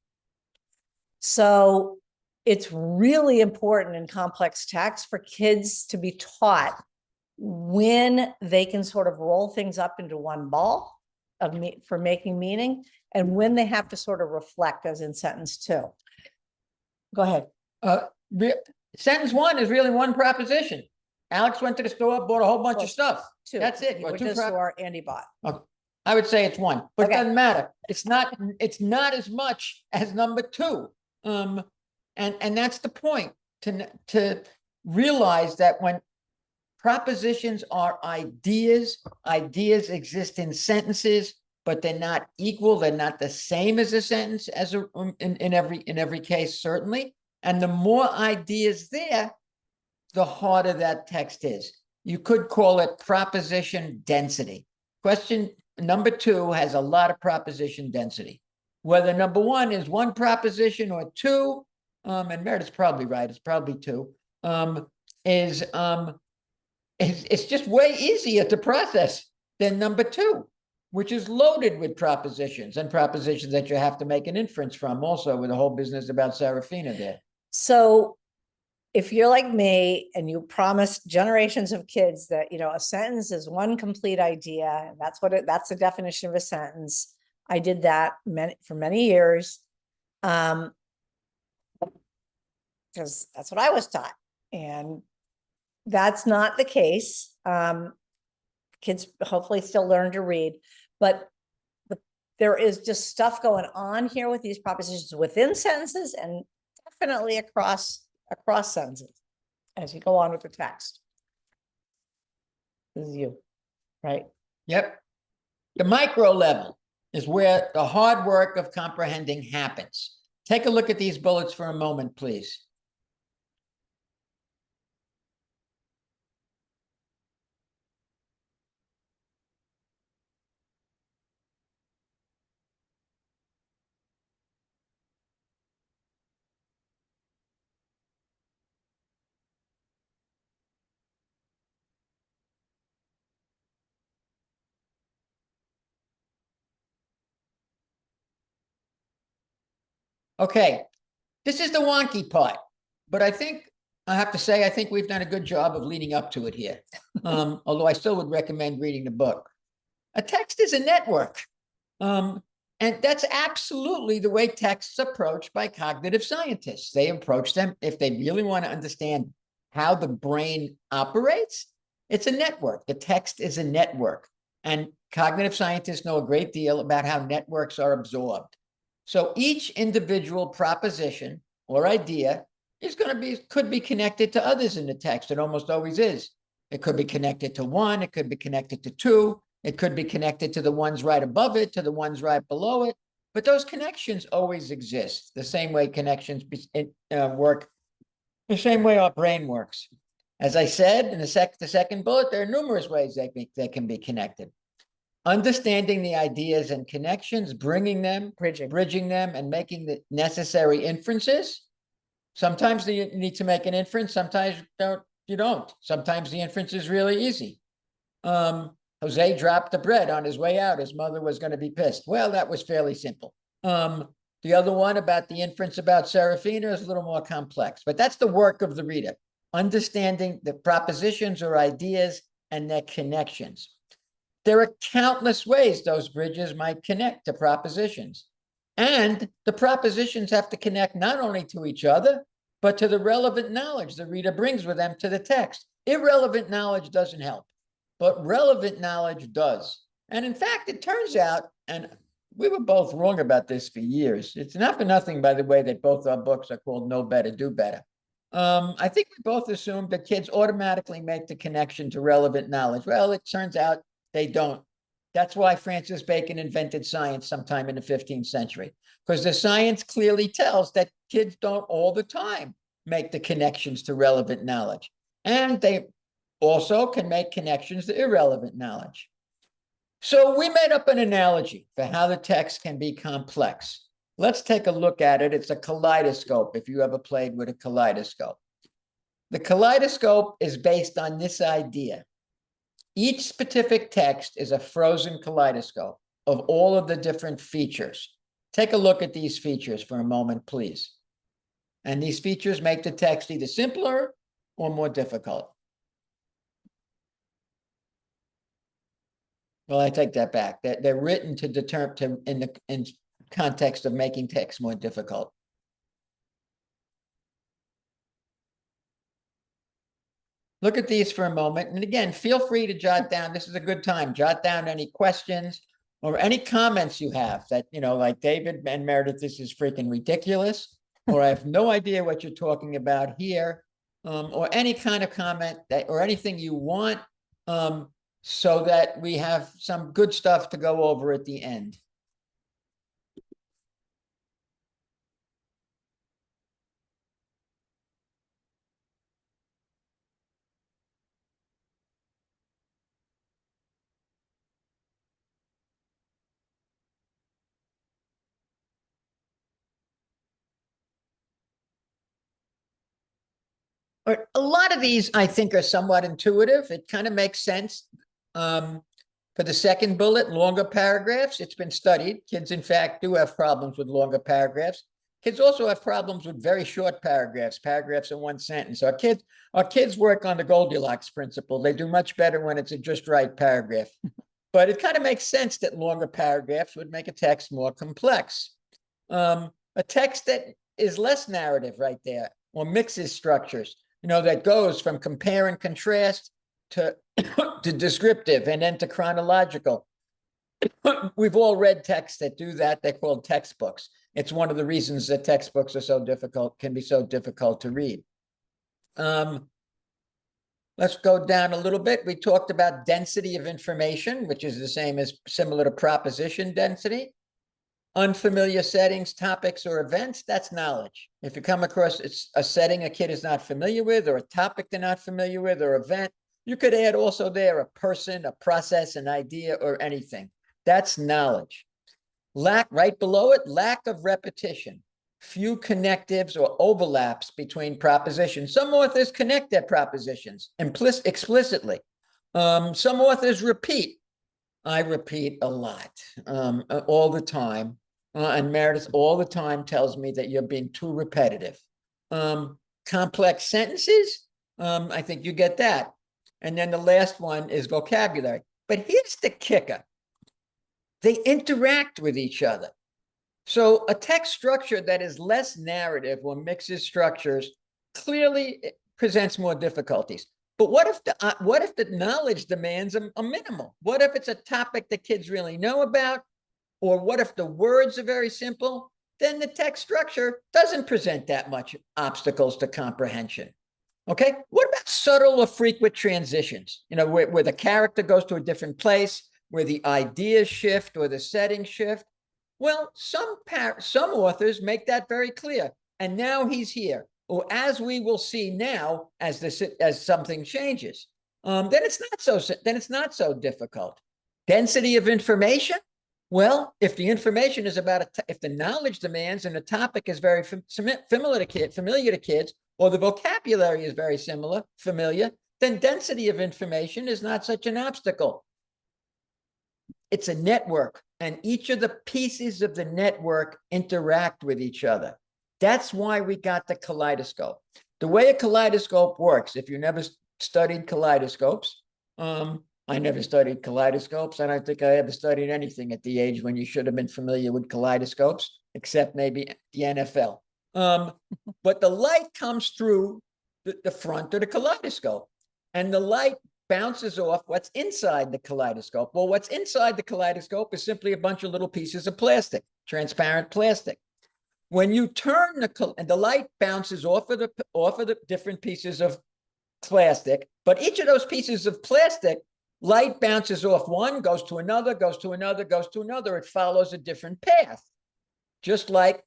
So it's really important in complex text for kids to be taught when they can sort of roll things up into one ball for making meaning, and when they have to sort of reflect, as in sentence 2. Go ahead. Sentence 1 is really one proposition. Alex went to the store, bought a whole bunch of stuff. 2. That's it. He Or went two to the store and he bought. I would say it's 1, but Okay. it doesn't matter. It's not as much as number 2. And that's the point, to realize that when propositions are ideas exist in sentences, but they're not equal. They're not the same as a sentence in every case, certainly. And the more ideas there, the harder that text is. You could call it proposition density. Question number 2 has a lot of proposition density. Whether number 1 is one proposition or 2, and Meredith's probably right, it's probably 2, it's just way easier to process than number 2, which is loaded with propositions, and propositions that you have to make an inference from, also with the whole business about Serafina there. So if you're like me and you promised generations of kids that, a sentence is one complete idea, and that's the definition of a sentence. I did that for many years. Because that's what I was taught. And that's not the case. Kids hopefully still learn to read, but there is just stuff going on here with these propositions within sentences and definitely across sentences as you go on with the text. This is you, right? Yep. The micro level is where the hard work of comprehending happens. Take a look at these bullets for a moment, please. Okay, this is the wonky part, but I have to say, I think we've done a good job of leading up to it here. Although I still would recommend reading the book. A text is a network. And that's absolutely the way texts are approached by cognitive scientists. They approach them if they really want to understand how the brain operates. It's a network. The text is a network. And cognitive scientists know a great deal about how networks are absorbed. So each individual proposition or idea could be connected to others in the text. It almost always is. It could be connected to 1, it could be connected to 2, it could be connected to the ones right above it, to the ones right below it. But those connections always exist, the same way connections work, the same way our brain works. As I said in the second bullet, there are numerous ways they can be connected. Understanding the ideas and connections, bringing them, bridging them, and making the necessary inferences. Sometimes you need to make an inference, sometimes you don't. Sometimes the inference is really easy. Jose dropped the bread on his way out. His mother was going to be pissed. Well, that was fairly simple. The other one about the inference about Serafina is a little more complex, but that's the work of the reader. understanding the propositions or ideas and their connections. There are countless ways those bridges might connect to propositions. And the propositions have to connect not only to each other, but to the relevant knowledge the reader brings with them to the text. Irrelevant knowledge doesn't help, but relevant knowledge does. And in fact, it turns out, and we were both wrong about this for years. It's not for nothing, by the way, that both our books are called Know Better, Do Better. I think we both assumed that kids automatically make the connection to relevant knowledge. Well, it turns out they don't. That's why Francis Bacon invented science sometime in the 15th century, because the science clearly tells that kids don't all the time make the connections to relevant knowledge. And they also can make connections to irrelevant knowledge. So we made up an analogy for how the text can be complex. Let's take a look at it. It's a kaleidoscope, if you ever played with a kaleidoscope. The kaleidoscope is based on this idea. Each specific text is a frozen kaleidoscope of all of the different features. Take a look at these features for a moment, please. And these features make the text either simpler or more difficult. Well, I take that back. They're written to determine in context of making text more difficult. Look at these for a moment. And again, feel free to jot down. This is a good time. Jot down any questions or any comments you have that, like David and Meredith, this is freaking ridiculous, or I have no idea what you're talking about here, or any kind of comment or anything you want, so that we have some good stuff to go over at the end. A lot of these, I think, are somewhat intuitive. It kind of makes sense. For the second bullet, longer paragraphs, it's been studied. Kids, in fact, do have problems with longer paragraphs. Kids also have problems with very short paragraphs, paragraphs in one sentence. Our kids work on the Goldilocks principle. They do much better when it's a just right paragraph. But it kind of makes sense that longer paragraphs would make a text more complex. A text that is less narrative right there, or mixes structures, that goes from compare and contrast to descriptive and then to chronological. We've all read texts that do that. They're called textbooks. It's one of the reasons that textbooks are so difficult, can be so difficult to read. Let's go down a little bit. We talked about density of information, which is the same as similar to proposition density. Unfamiliar settings, topics, or events, that's knowledge. If you come across a setting a kid is not familiar with, or a topic they're not familiar with, or event, you could add also there a person, a process, an idea, or anything. That's knowledge. Right below it, lack of repetition. Few connectives or overlaps between propositions. Some authors connect their propositions explicitly. Some authors repeat. I repeat a lot, all the time. And Meredith all the time tells me that you're being too repetitive. Complex sentences, I think you get that. And then the last one is vocabulary. But here's the kicker. They interact with each other. So a text structure that is less narrative or mixes structures clearly presents more difficulties. But what if the knowledge demands are minimal? What if it's a topic that kids really know about? Or what if the words are very simple? Then the text structure doesn't present that much obstacles to comprehension. Okay, what about subtle or frequent transitions? Where the character goes to a different place, where the ideas shift or the settings shift. Well, some authors make that very clear. And now he's here. Or as we will see now, as something changes, then it's not so difficult. Density of information. Well, if the information is if the knowledge demands and the topic is very familiar to kids, or the vocabulary is very familiar, then density of information is not such an obstacle. It's a network, and each of the pieces of the network interact with each other. That's why we got the kaleidoscope. The way a kaleidoscope works, if you never studied kaleidoscopes, I never studied kaleidoscopes. I don't think I ever studied anything at the age when you should have been familiar with kaleidoscopes, except maybe the NFL. But the light comes through the front of the kaleidoscope, and the light bounces off what's inside the kaleidoscope. Well, what's inside the kaleidoscope is simply a bunch of little pieces of plastic, transparent plastic. When you turn the light bounces off of the different pieces of plastic, but each of those pieces of plastic, light bounces off one, goes to another, goes to another, goes to another. It follows a different path, just like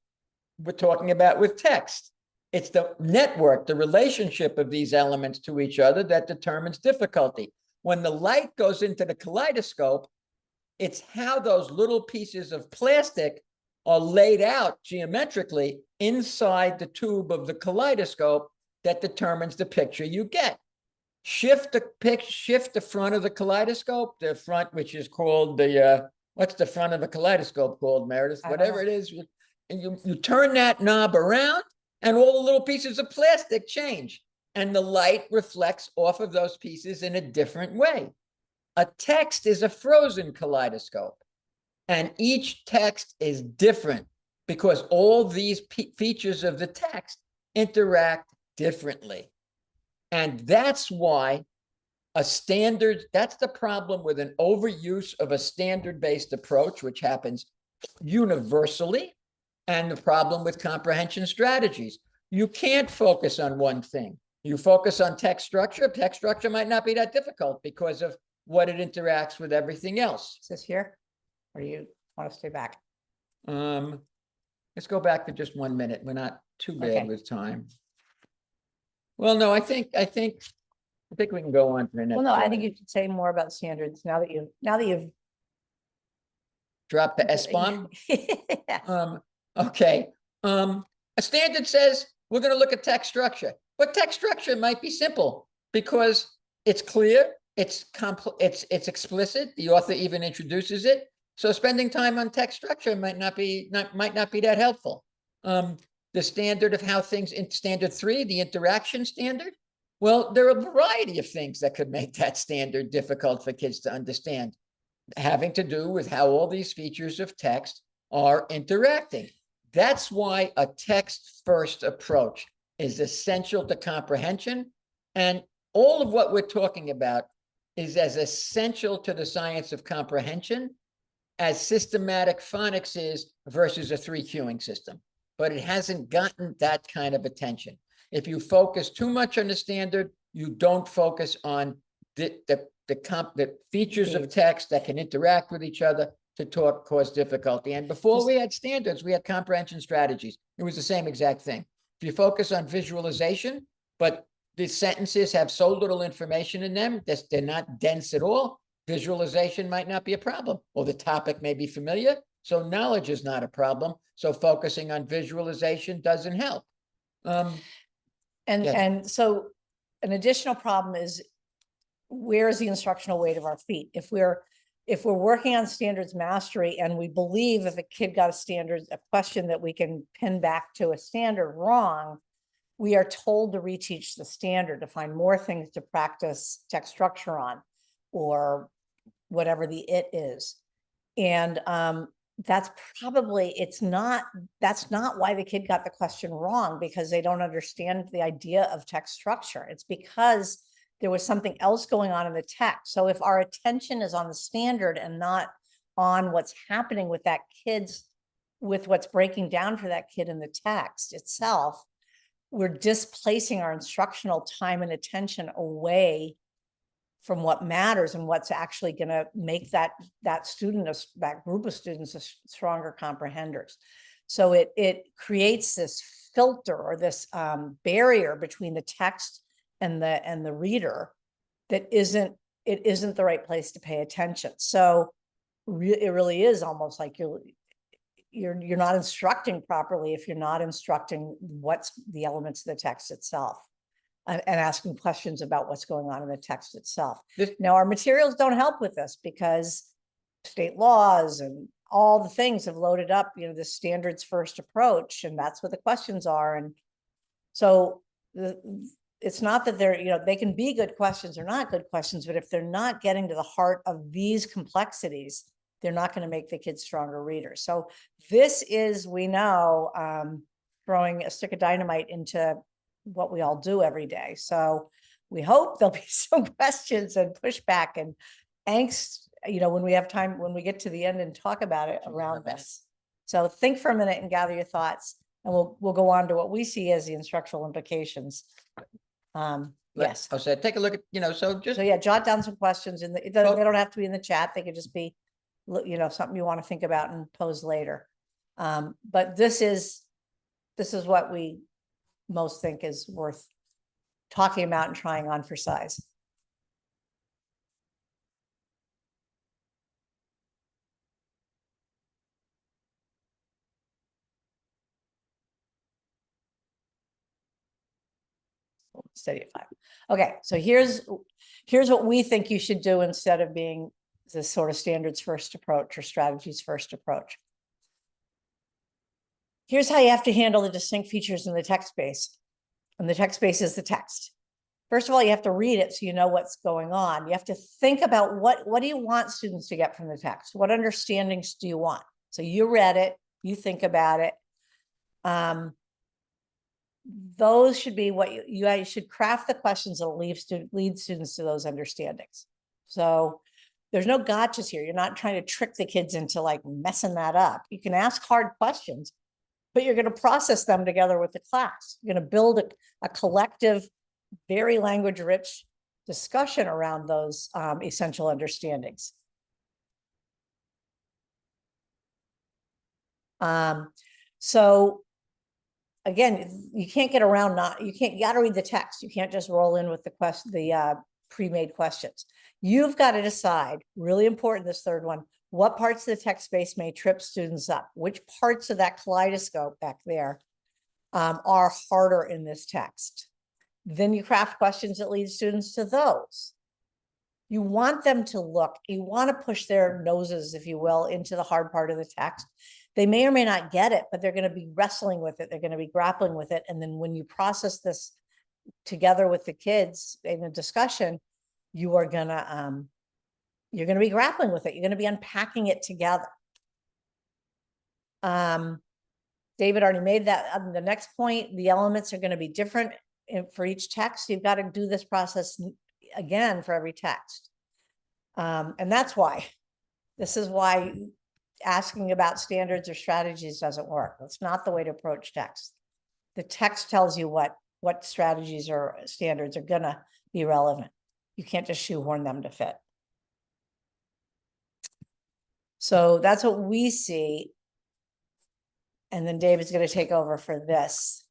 we're talking about with text. It's the network, the relationship of these elements to each other that determines difficulty. When the light goes into the kaleidoscope, it's how those little pieces of plastic are laid out geometrically inside the tube of the kaleidoscope that determines the picture you get. Shift the front of the kaleidoscope, the front, which is called the, what's the front of the kaleidoscope called, Meredith? Whatever it is, and you turn that knob around, and all the little pieces of plastic change, and the light reflects off of those pieces in a different way. A text is a frozen kaleidoscope, and each text is different because all these features of the text interact differently. And that's why that's the problem with an overuse of a standard-based approach, which happens universally, and the problem with comprehension strategies. You can't focus on one thing. You focus on text structure. Text structure might not be that difficult because of what it interacts with everything else. Is this here? Or do you want to stay back? Let's go back to just 1 minute. We're not too bad Okay. with time. Well, no, I think we can go on to the next. Well, no, I slide. think you should say more about standards now that you've Drop the S-bomb. Yeah. Okay. A standard says we're going to look at text structure, but text structure might be simple because it's clear, it's explicit. The author even introduces it. So spending time on text structure might not be that helpful. The standard of how things in standard 3, the interaction standard. Well, there are a variety of things that could make that standard difficult for kids to understand, having to do with how all these features of text are interacting. That's why a text-first approach is essential to comprehension. And all of what we're talking about is as essential to the science of comprehension as systematic phonics is versus a 3-cueing system. But it hasn't gotten that kind of attention. If you focus too much on the standard, you don't focus on the features of text that can interact with each other to cause difficulty. And before we had standards, we had comprehension strategies. It was the same exact thing. If you focus on visualization, but the sentences have so little information in them, they're not dense at all, visualization might not be a problem. Or the topic may be familiar, so knowledge is not a problem. So focusing on visualization doesn't help. And so an additional problem is, where's the instructional weight of our feet? If we're working on standards mastery and we believe if a kid got a question that we can pin back to a standard wrong, we are told to reteach the standard, to find more things to practice text structure on, or whatever the it is. And that's not why the kid got the question wrong, because they don't understand the idea of text structure. It's because there was something else going on in the text. So if our attention is on the standard and not on what's happening with with what's breaking down for that kid in the text itself, we're displacing our instructional time and attention away from what matters and what's actually going to make that group of students stronger comprehenders. So it creates this filter or this barrier between the text and the reader that isn't the right place to pay attention. So it really is almost like you're not instructing properly if you're not instructing what's the elements of the text itself, and asking questions about what's going on in the text itself. Now, our materials don't help with this because state laws and all the things have loaded up, the standards first approach, and that's what the questions are. And so it's not that they're, they can be good questions or not good questions, but if they're not getting to the heart of these complexities, they're not going to make the kids stronger readers. So this is, we know, throwing a stick of dynamite into what we all do every day. So we hope there'll be some questions and pushback and angst, when we have time, when we get to the end and talk about it around this. So think for a minute and gather your thoughts, and we'll go on to what we see as the instructional implications. Yes. So take a look at, so yeah, jot down some questions they don't have to be in the chat. They could just be, something you want to think about and pose later. But this is what we most think is worth talking about and trying on for size. Steady at 5. Okay, so here's what we think you should do instead of being this sort of standards first approach or strategies first approach. Here's how you have to handle the distinct features in the text space. And the text space is the text. First of all, you have to read it so you know what's going on. You have to think about what do you want students to get from the text? What understandings do you want? So you read it, you think about it. Those should be what you should craft the questions that lead students to those understandings. So there's no gotchas here. You're not trying to trick the kids into like messing that up. You can ask hard questions, but you're going to process them together with the class. You're going to build a collective, very language rich discussion around those essential understandings. So again, you can't get around you got to read the text. You can't just roll in with the pre-made questions. You've got to decide, really important, this third one, what parts of the text space may trip students up? Which parts of that kaleidoscope back there are harder in this text? Then you craft questions that lead students to those. You want them to look, you want to push their noses, if you will, into the hard part of the text. They may or may not get it, but they're going to be wrestling with it. They're going to be grappling with it. And then when you process this together with the kids in a discussion, you're going to be grappling with it. You're going to be unpacking it together. David already made that. The next point, the elements are going to be different for each text. You've got to do this process again for every text. And that's why. This is why asking about standards or strategies doesn't work. That's not the way to approach text. The text tells you what strategies or standards are going to be relevant. You can't just shoehorn them to fit. So that's what we see. And then David's going to take over for this.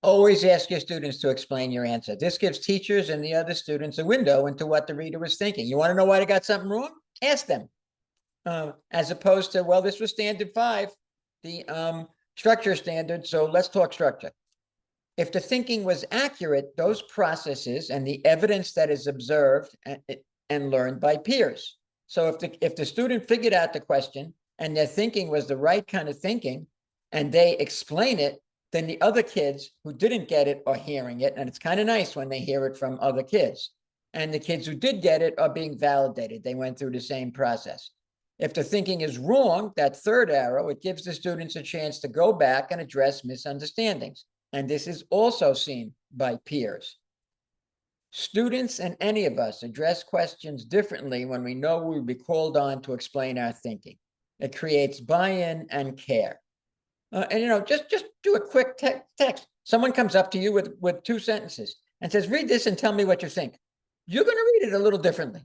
Always ask your students to explain your answer. This gives teachers and the other students a window into what the reader was thinking. You want to know why they got something wrong? Ask them. As opposed to, well, this was standard 5, the structure standard, so let's talk structure. If the thinking was accurate, those processes and the evidence that is observed and learned by peers. So if the student figured out the question and their thinking was the right kind of thinking and they explain it, then the other kids who didn't get it are hearing it. And it's kind of nice when they hear it from other kids. And the kids who did get it are being validated. They went through the same process. If the thinking is wrong, that third arrow, it gives the students a chance to go back and address misunderstandings. And this is also seen by peers. Students and any of us address questions differently when we know we'll be called on to explain our thinking. It creates buy-in and care. And just do a quick text. Someone comes up to you with 2 sentences and says, read this and tell me what you think. You're going to read it a little differently.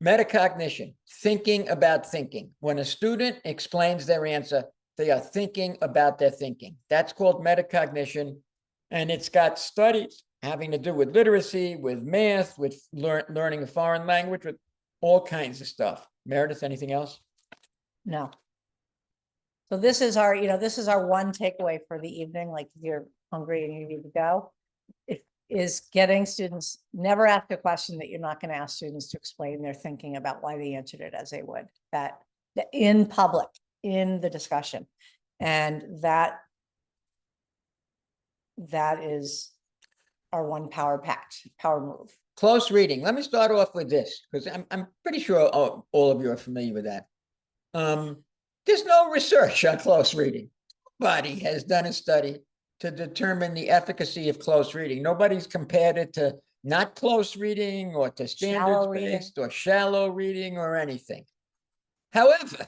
Metacognition, thinking about thinking. When a student explains their answer, they are thinking about their thinking. That's called metacognition. And it's got studies having to do with literacy, with math, with learning a foreign language, with all kinds of stuff. Meredith, anything else? No. So this is our, this is our one takeaway for the evening. Like if you're hungry and you need to go, it is getting students, never ask a question that you're not going to ask students to explain their thinking about why they answered it as they would. That in public, in the discussion. And that is our one power move. Close reading. Let me start off with this, because I'm pretty sure all of you are familiar with that. There's no research on close reading. Nobody has done a study to determine the efficacy of close reading. Nobody's compared it to not close reading or to standards-based or shallow reading or anything. However,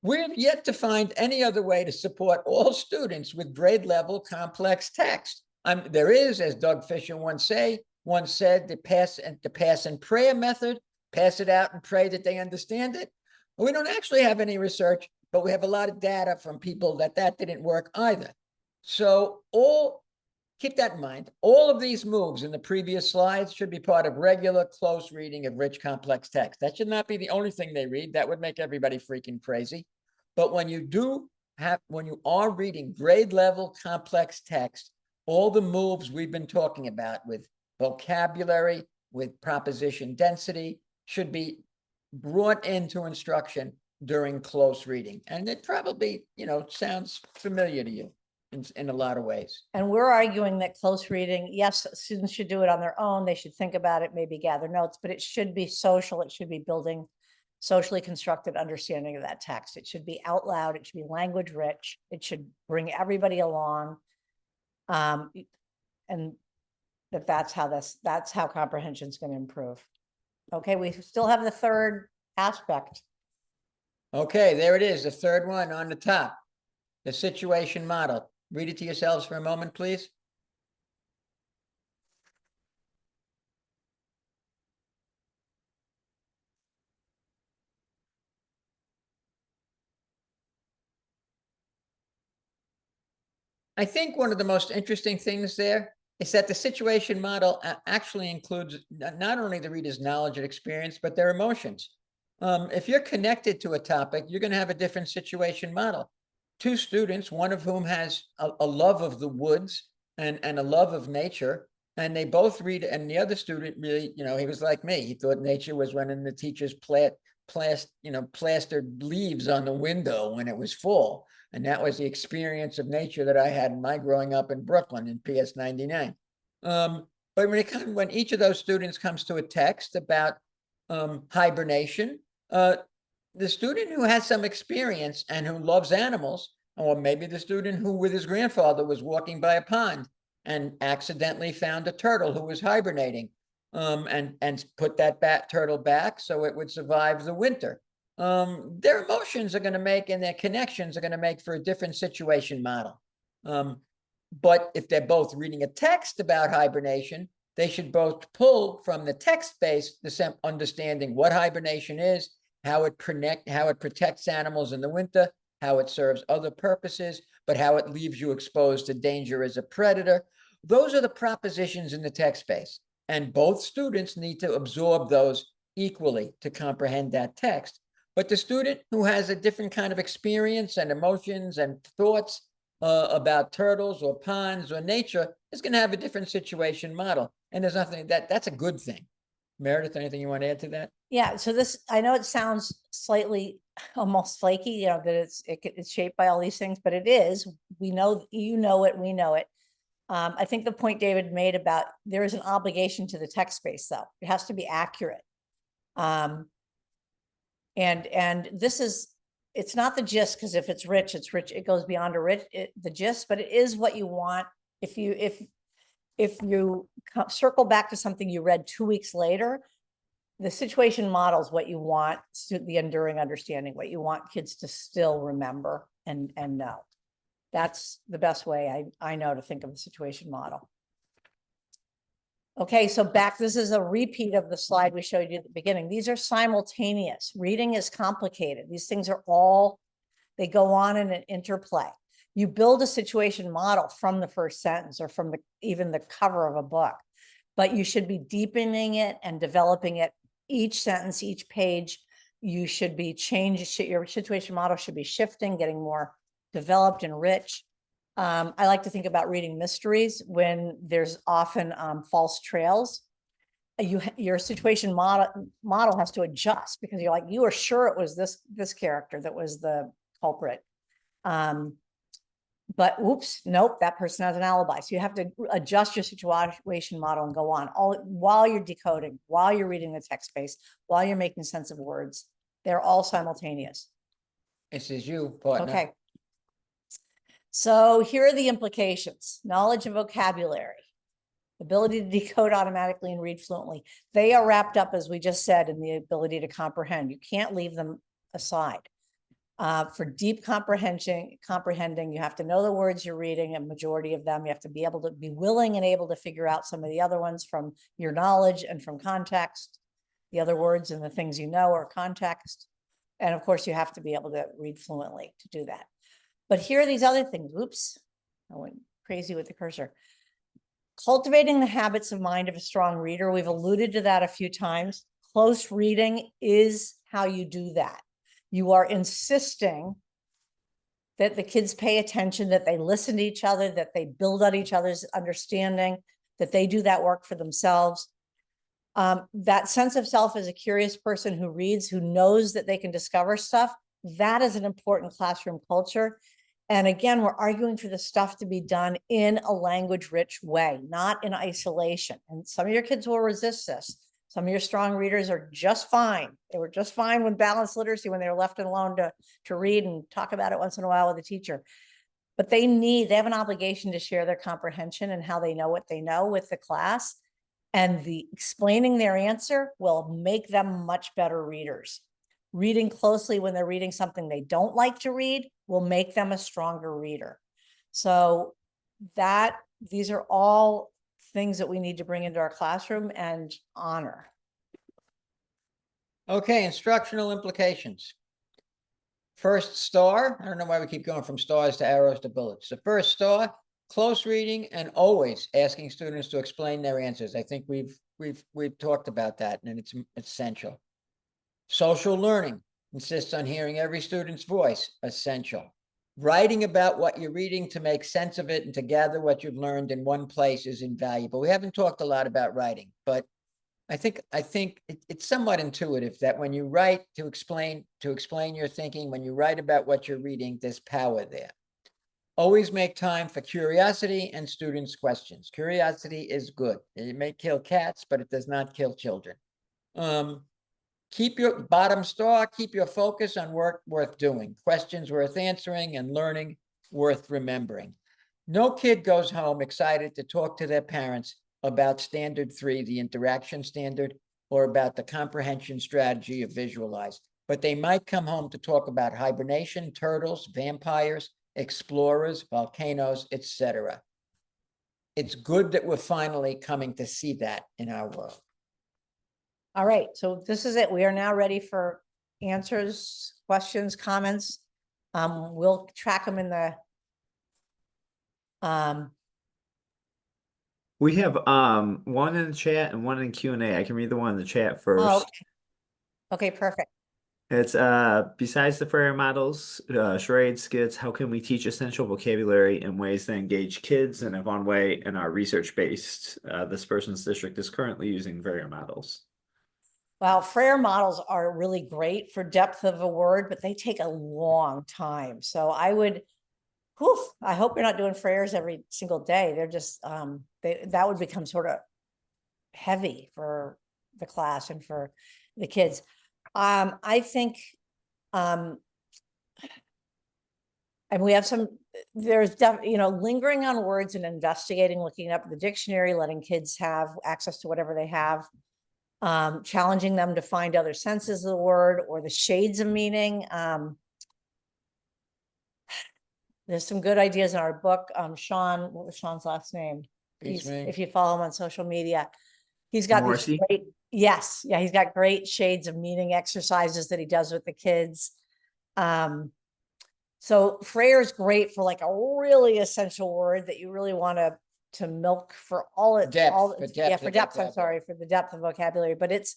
we've yet to find any other way to support all students with grade level complex text. There is, as Doug Fisher once said, the pass and prayer method, pass it out and pray that they understand it. We don't actually have any research, but we have a lot of data from people that didn't work either. So keep that in mind. All of these moves in the previous slides should be part of regular close reading of rich, complex text. That should not be the only thing they read. That would make everybody freaking crazy. But when you are reading grade level complex text, all the moves we've been talking about with vocabulary, with proposition density, should be brought into instruction during close reading. And it probably, sounds familiar to you in a lot of ways. And we're arguing that close reading, yes, students should do it on their own. They should think about it, maybe gather notes, but it should be social. It should be building socially constructed understanding of that text. It should be out loud. It should be language rich. It should bring everybody along. And that's how comprehension is going to improve. Okay, we still have the third aspect. Okay, there it is, the third one on the top, the situation model. Read it to yourselves for a moment, please. I think one of the most interesting things there is that the situation model actually includes not only the reader's knowledge and experience, but their emotions. If you're connected to a topic, you're going to have a different situation model. Two students, one of whom has a love of the woods and a love of nature, and they both read, and the other student really, he was like me. He thought nature was when the teachers plastered leaves on the window when it was fall. And that was the experience of nature that I had in my growing up in Brooklyn in PS 99. But when each of those students comes to a text about hibernation, the student who has some experience and who loves animals, or maybe the student who with his grandfather was walking by a pond and accidentally found a turtle who was hibernating, and put that turtle back so it would survive the winter. Their emotions are going to make, and their connections are going to make for a different situation model. But if they're both reading a text about hibernation, they should both pull from the text base the understanding what hibernation is, how it protects animals in the winter, how it serves other purposes, but how it leaves you exposed to danger as a predator. Those are the propositions in the text base, and both students need to absorb those equally to comprehend that text. But the student who has a different kind of experience and emotions and thoughts about turtles or ponds or nature is going to have a different situation model. And there's nothing that's a good thing. Meredith, anything you want to add to that? Yeah, so this, I know it sounds slightly almost flaky, that it's shaped by all these things, but it is. We know, we know it. I think the point David made about there is an obligation to the text space, though. It has to be accurate. And this is, it's not the gist, because if it's rich, it goes beyond the gist, but it is what you want. If you circle back to something you read 2 weeks later, the situation model is what you want, the enduring understanding, what you want kids to still remember and know. That's the best way I know to think of the situation model. Okay, so this is a repeat of the slide we showed you at the beginning. These are simultaneous. Reading is complicated. These things are they go on in an interplay. You build a situation model from the first sentence or from even the cover of a book, but you should be deepening it and developing it each sentence, each page. You should be your situation model should be shifting, getting more developed and rich. I like to think about reading mysteries when there's often false trails. Your situation model has to adjust because you're like, you are sure it was this character that was the culprit. But whoops, nope, that person has an alibi. So you have to adjust your situation model and go on all while you're decoding, while you're reading the text space, while you're making sense of words. They're all simultaneous. This is you, partner. Okay. So here are the implications. Knowledge and vocabulary, ability to decode automatically and read fluently. They are wrapped up, as we just said, in the ability to comprehend. You can't leave them aside. For deep comprehending, you have to know the words you're reading, a majority of them. You have to be able to be willing and able to figure out some of the other ones from your knowledge and from context. The other words and the things you know are context. And of course, you have to be able to read fluently to do that. But here are these other things. Whoops, I went crazy with the cursor. Cultivating the habits of mind of a strong reader. We've alluded to that a few times. Close reading is how you do that. You are insisting that the kids pay attention, that they listen to each other, that they build on each other's understanding, that they do that work for themselves. That sense of self as a curious person who reads, who knows that they can discover stuff, that is an important classroom culture. And again, we're arguing for the stuff to be done in a language-rich way, not in isolation. And some of your kids will resist this. Some of your strong readers are just fine. They were just fine with balanced literacy when they were left alone to read and talk about it once in a while with a teacher. But they have an obligation to share their comprehension and how they know what they know with the class. And the explaining their answer will make them much better readers. Reading closely when they're reading something they don't like to read will make them a stronger reader. So these are all things that we need to bring into our classroom and honor. Okay, instructional implications. First star, I don't know why we keep going from stars to arrows to bullets. The first star, close reading and always asking students to explain their answers. I think we've talked about that, and it's essential. Social learning, insists on hearing every student's voice, essential. Writing about what you're reading to make sense of it and to gather what you've learned in one place is invaluable. We haven't talked a lot about writing, but I think it's somewhat intuitive that when you write to explain your thinking, when you write about what you're reading, there's power there. Always make time for curiosity and students' questions. Curiosity is good. It may kill cats, but it does not kill children. Keep your bottom star, keep your focus on work worth doing, questions worth answering, and learning worth remembering. No kid goes home excited to talk to their parents about standard 3, the interaction standard, or about the comprehension strategy of visualize, but they might come home to talk about hibernation, turtles, vampires, explorers, volcanoes, etc. It's good that we're finally coming to see that in our world. All right, so this is it. We are now ready for answers, questions, comments. We'll track them in the We have one in the chat and one in Q&A. I can read the one in the chat first. oh, okay, perfect. It's besides the Freire models, charades, skits, how can we teach essential vocabulary in ways that engage kids in a fun way and are research-based? This person's district is currently using Freire models. Well, Freire models are really great for depth of a word, but they take a long time. So I would, I hope you're not doing Freire's every single day. They're just, that would become sort of heavy for the class and for the kids. I think, and we have some, there's definitely, lingering on words and investigating, looking up the dictionary, letting kids have access to whatever they have. Challenging them to find other senses of the word or the shades of meaning. There's some good ideas in our book. Sean, what was Sean's last name? If you follow him on social media, he's got these great, he's got great shades of meaning exercises that he does with the kids. So Freire is great for like a really essential word that you really want to milk for all it for depth. I'm sorry, for the depth of vocabulary, but it's,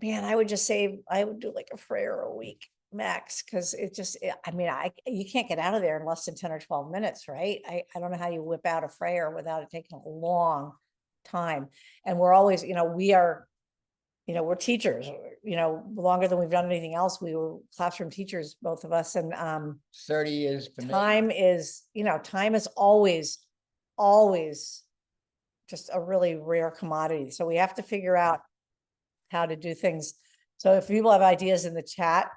man, I would just say I would do like a Freire a week max, because it just, you can't get out of there in less than 10 or 12 minutes, right? I don't know how you whip out a Freire without it taking a long time. And we're always, we are, you know, we're teachers, you know, longer than we've done anything else. We were classroom teachers, both of us. And 30 years for me. time is, you know, time is always, always just a really rare commodity. So we have to figure out how to do things. So if people have ideas in the chat,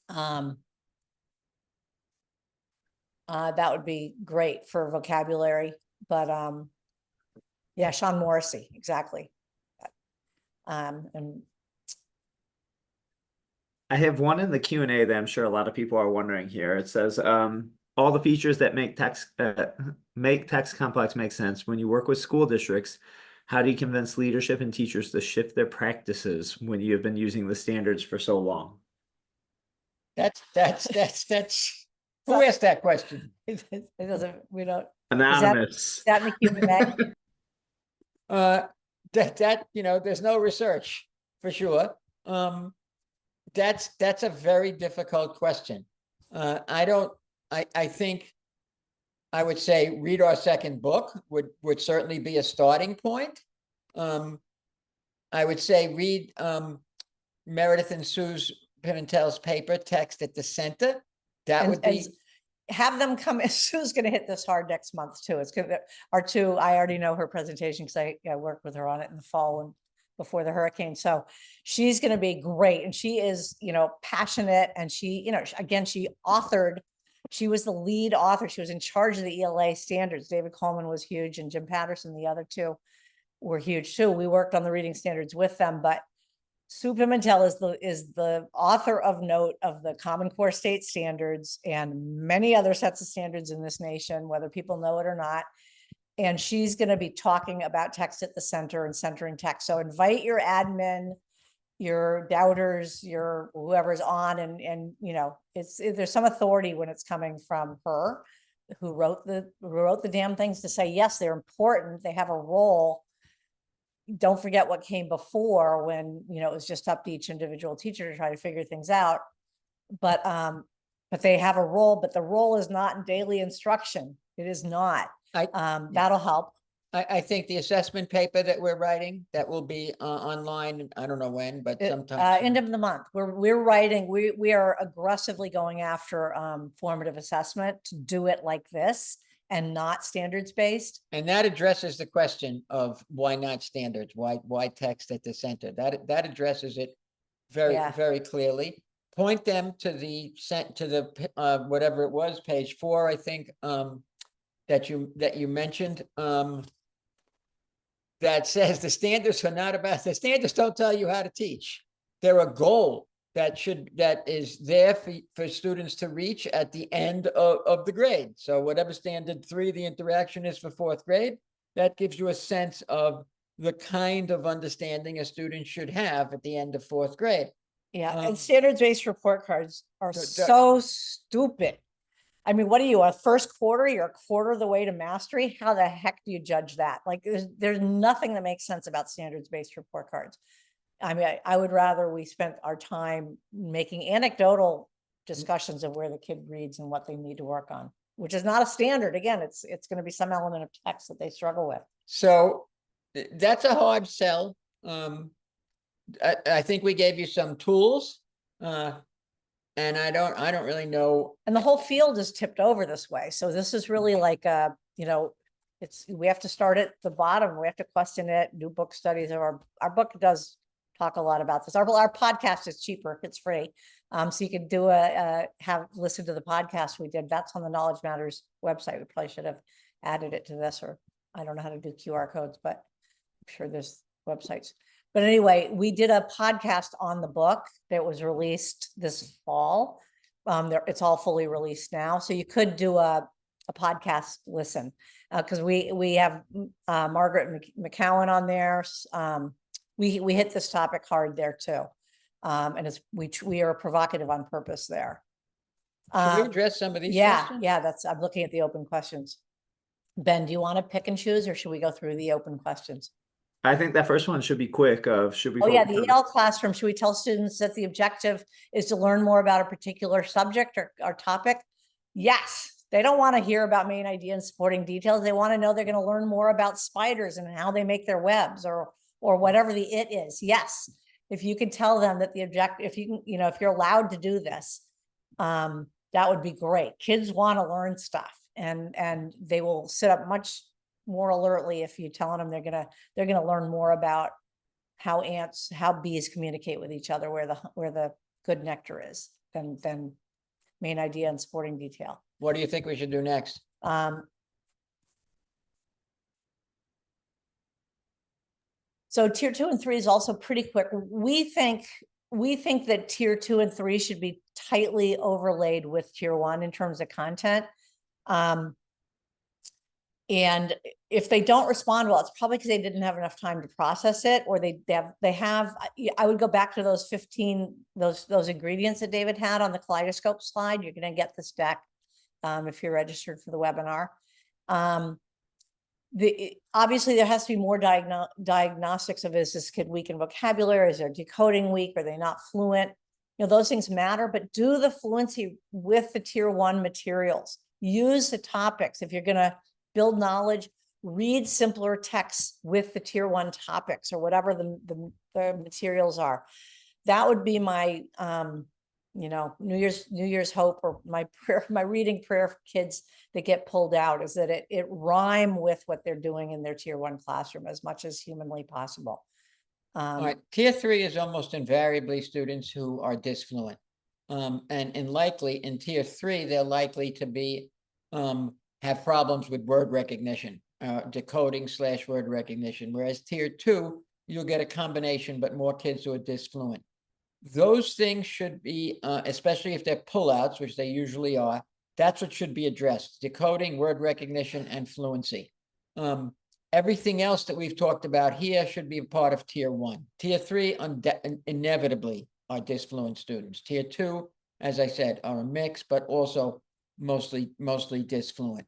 that would be great for vocabulary. But yeah, Sean Morrissey, exactly. And I have one in the Q&A that I'm sure a lot of people are wondering here. It says, all the features that make text complex make sense. When you work with school districts, how do you convince leadership and teachers to shift their practices when you have been using the standards for so long? That's who asked that question? it doesn't, we don't. Anonymous. Is that in the Q&A? That you know, there's no research for sure. That's a very difficult question. I think I would say read our second book would certainly be a starting point. I would say read Meredith and Sue's Pimentel's paper, Text at the Center. That would be. Have them come. Sue's going to hit this hard next month too. It's going to I already know her presentation because I worked with her on it in the fall and before the hurricane. So she's going to be great. And she is, you know, passionate. And she, you know, again, she was the lead author. She was in charge of the ELA standards. David Coleman was huge and Jim Patterson, the other two were huge too. We worked on the reading standards with them, but Sue Pimentel is the author of note of the Common Core state standards and many other sets of standards in this nation, whether people know it or not. And she's going to be talking about text at the center and centering text. So invite your admin, your doubters, your whoever's on, and you know, there's some authority when it's coming from her, who wrote the damn things, to say yes, they're important, they have a role. Don't forget what came before, when, you know, it was just up to each individual teacher to try to figure things out. But they have a role, but the role is not in daily instruction. It is not. That'll help. I think the assessment paper that we're writing, that will be online, I don't know when, but sometime end of the month. We're writing, we are aggressively going after formative assessment to do it like this and not standards based. And that addresses the question of why not standards? Why text at the center? That addresses it very clearly. Point them to the whatever it was, page 4, I think, that you mentioned, that says the standards are not about, the standards don't tell you how to teach. They're a goal that is there for students to reach at the end of the grade. So whatever standard 3 the interaction is for 4th grade, that gives you a sense of the kind of understanding a student should have at the end of 4th grade. Yeah, and standards-based report cards are so stupid. I mean, what are you, a first quarter? You're a quarter of the way to mastery. How the heck do you judge that? Like, there's nothing that makes sense about standards-based report cards. I mean, I would rather we spent our time making anecdotal discussions of where the kid reads and what they need to work on, which is not a standard. Again, it's going to be some element of text that they struggle with. So that's a hard sell. I think we gave you some tools, and I don't really know. And the whole field is tipped over this way. So this is really like you know, we have to start at the bottom. We have to question it, do book studies. Our book does talk a lot about this. Our podcast is cheaper. It's free. So you can do listen to the podcast we did. That's on the Knowledge Matters website. We probably should have added it to this, or I don't know how to do QR codes, but I'm sure there's websites. But anyway, we did a podcast on the book that was released this fall. It's all fully released now. So you could do a podcast listen, because we have Margaret McCowan on there. We hit this topic hard there too. And we are provocative on purpose there. Can we address some of these questions? Yeah, I'm looking at the open questions. Ben, do you want to pick and choose, or should we go through the open questions? I think that first one should be quick. Should we? Oh yeah, the EL classroom. Should we tell students that the objective is to learn more about a particular subject or topic? Yes. They don't want to hear about main idea and supporting details. They want to know they're going to learn more about spiders and how they make their webs, or or whatever the it is. Yes. If you can tell them that the if you can, if you're allowed to do this, that would be great. Kids want to learn stuff, and they will sit up much more alertly if you're telling them they're gonna learn more about how bees communicate with each other, where the good nectar is, than main idea and supporting detail. What do you think we should do next? So tier 2 and 3 is also pretty quick. We think that tier 2 and 3 should be tightly overlaid with tier 1 in terms of content. And if they don't respond well, it's probably because they didn't have enough time to process it, or they have. I would go back to those 15 those ingredients that David had on the kaleidoscope slide. You're going to get this deck if you're registered for the webinar. Obviously there has to be more diagnostics of, is this kid weak in vocabulary? Is their decoding weak? Are they not fluent? Those things matter, but do the fluency with the tier 1 materials. Use the topics. If you're going to build knowledge, read simpler texts with the tier 1 topics, or whatever the materials are. That would be my New Year's hope, or my prayer, my reading prayer for kids that get pulled out, is that it rhyme with what they're doing in their tier 1 classroom as much as humanly possible. All right, tier 3 is almost invariably students who are disfluent, and likely in tier 3 they're likely to be have problems with word recognition, decoding / word recognition. Whereas tier 2, you'll get a combination, but more kids who are disfluent. Those things should be, especially if they're pullouts, which they usually are, that's what should be addressed: decoding, word recognition, and fluency. Everything else that we've talked about here should be a part of tier 1. Tier 3 inevitably are disfluent students. Tier 2, as I said, are a mix, but also mostly disfluent.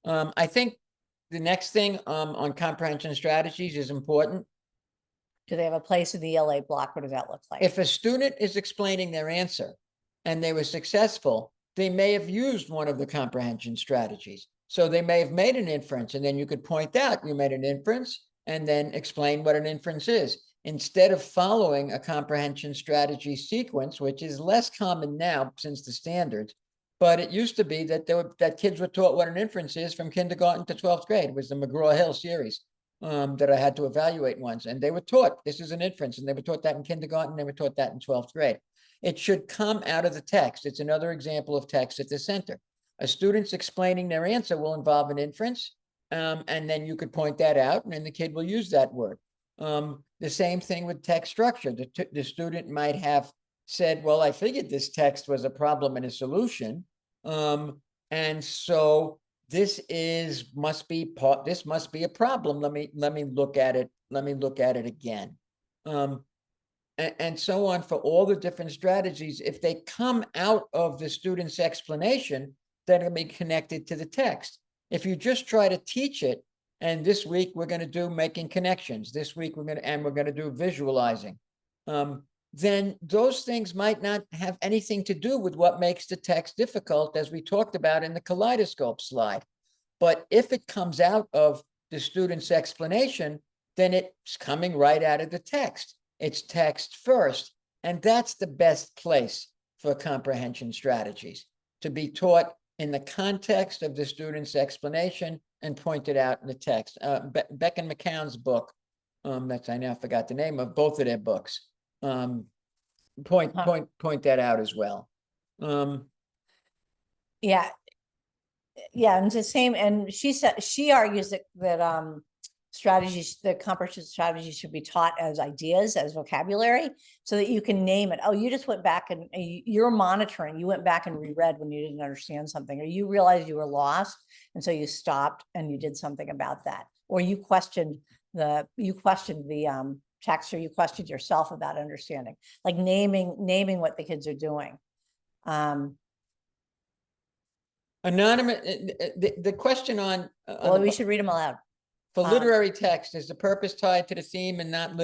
I think the next thing on comprehension strategies is important. Do they have a place in the ELA block? What does that look like? If a student is explaining their answer and they were successful, they may have used one of the comprehension strategies. So they may have made an inference, and then you could point out you made an inference and then explain what an inference is, instead of following a comprehension strategy sequence, which is less common now since the standards. But it used to be that kids were taught what an inference is from kindergarten to 12th grade. It was the McGraw-Hill series that I had to evaluate once. And they were taught this is an inference, and they were taught that in kindergarten, they were taught that in 12th grade. It should come out of the text. It's another example of text at the center. A student's explaining their answer will involve an inference, and then you could point that out, and then the kid will use that word. The same thing with text structure. The student might have said, well, I figured this text was a problem and a solution. And so this must be a problem. Let me look at it. Let me look at it again. And so on for all the different strategies. If they come out of the student's explanation, then it'll be connected to the text. If you just try to teach it, and this week we're going to do making connections, this week we're going to do visualizing, then those things might not have anything to do with what makes the text difficult, as we talked about in the kaleidoscope slide. But if it comes out of the student's explanation, then it's coming right out of the text. It's text first. And that's the best place for comprehension strategies, to be taught in the context of the student's explanation and pointed out in the text. Beck and McCown's book, I now forgot the name of both of their books, point that out as well. Yeah, and the same. And she argues that the comprehension strategies should be taught as ideas, as vocabulary, so that you can name it. Oh, you just went back and you're monitoring. You went back and reread when you didn't understand something, or you realized you were lost, and so you stopped and you did something about that, or you questioned the text, or you questioned yourself about understanding. Like naming what the kids are doing. Anonymous. The question on well, we should read them aloud. For literary text, is the purpose tied to the theme and not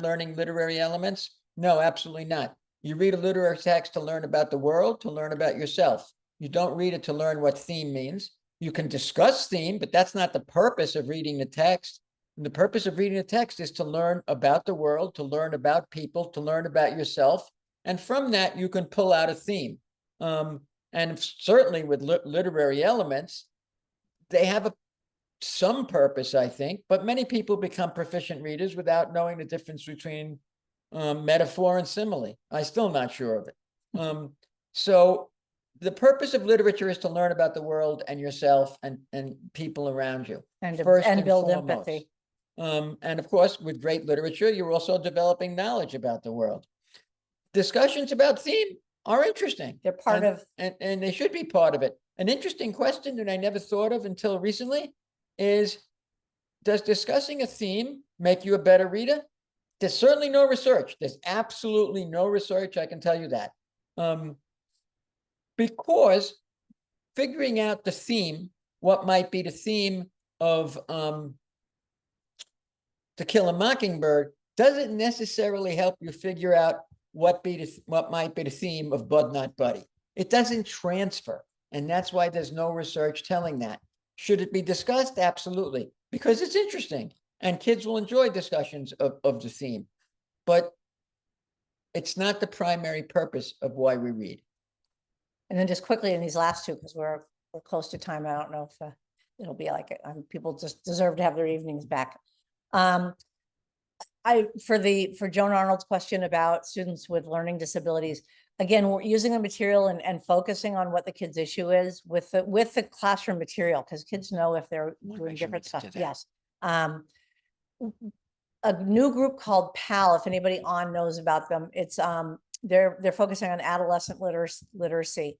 learning literary elements? No, absolutely not. You read a literary text to learn about the world, to learn about yourself. You don't read it to learn what theme means. You can discuss theme, but that's not the purpose of reading the text. And the purpose of reading a text is to learn about the world, to learn about people, to learn about yourself. And from that, you can pull out a theme. And certainly with literary elements, they have some purpose, I think, but many people become proficient readers without knowing the difference between metaphor and simile. I'm still not sure of it. So the purpose of literature is to learn about the world and yourself and people around you. And, First and build foremost. empathy. And of course, with great literature, you're also developing knowledge about the world. Discussions about theme are interesting. They're part of, And they should be part of it. An interesting question that I never thought of until recently is, does discussing a theme make you a better reader? There's certainly no research. There's absolutely no research, I can tell you that. Because figuring out the theme, what might be the theme of To Kill a Mockingbird, doesn't necessarily help you figure out what might be the theme of Bud Not Buddy. It doesn't transfer. And that's why there's no research telling that. Should it be discussed? Absolutely, because it's interesting and kids will enjoy discussions of the theme, but it's not the primary purpose of why we read. and then just quickly in these last two, because we're close to time. I don't know if it'll be like it. People just deserve to have their evenings back. For Joan Arnold's question about students with learning disabilities, again, we're using the material and focusing on what the kids' issue is with the classroom material, because kids know if they're doing different stuff. Yes. A new group called PAL, if anybody on knows about them, it's they're focusing on adolescent literacy.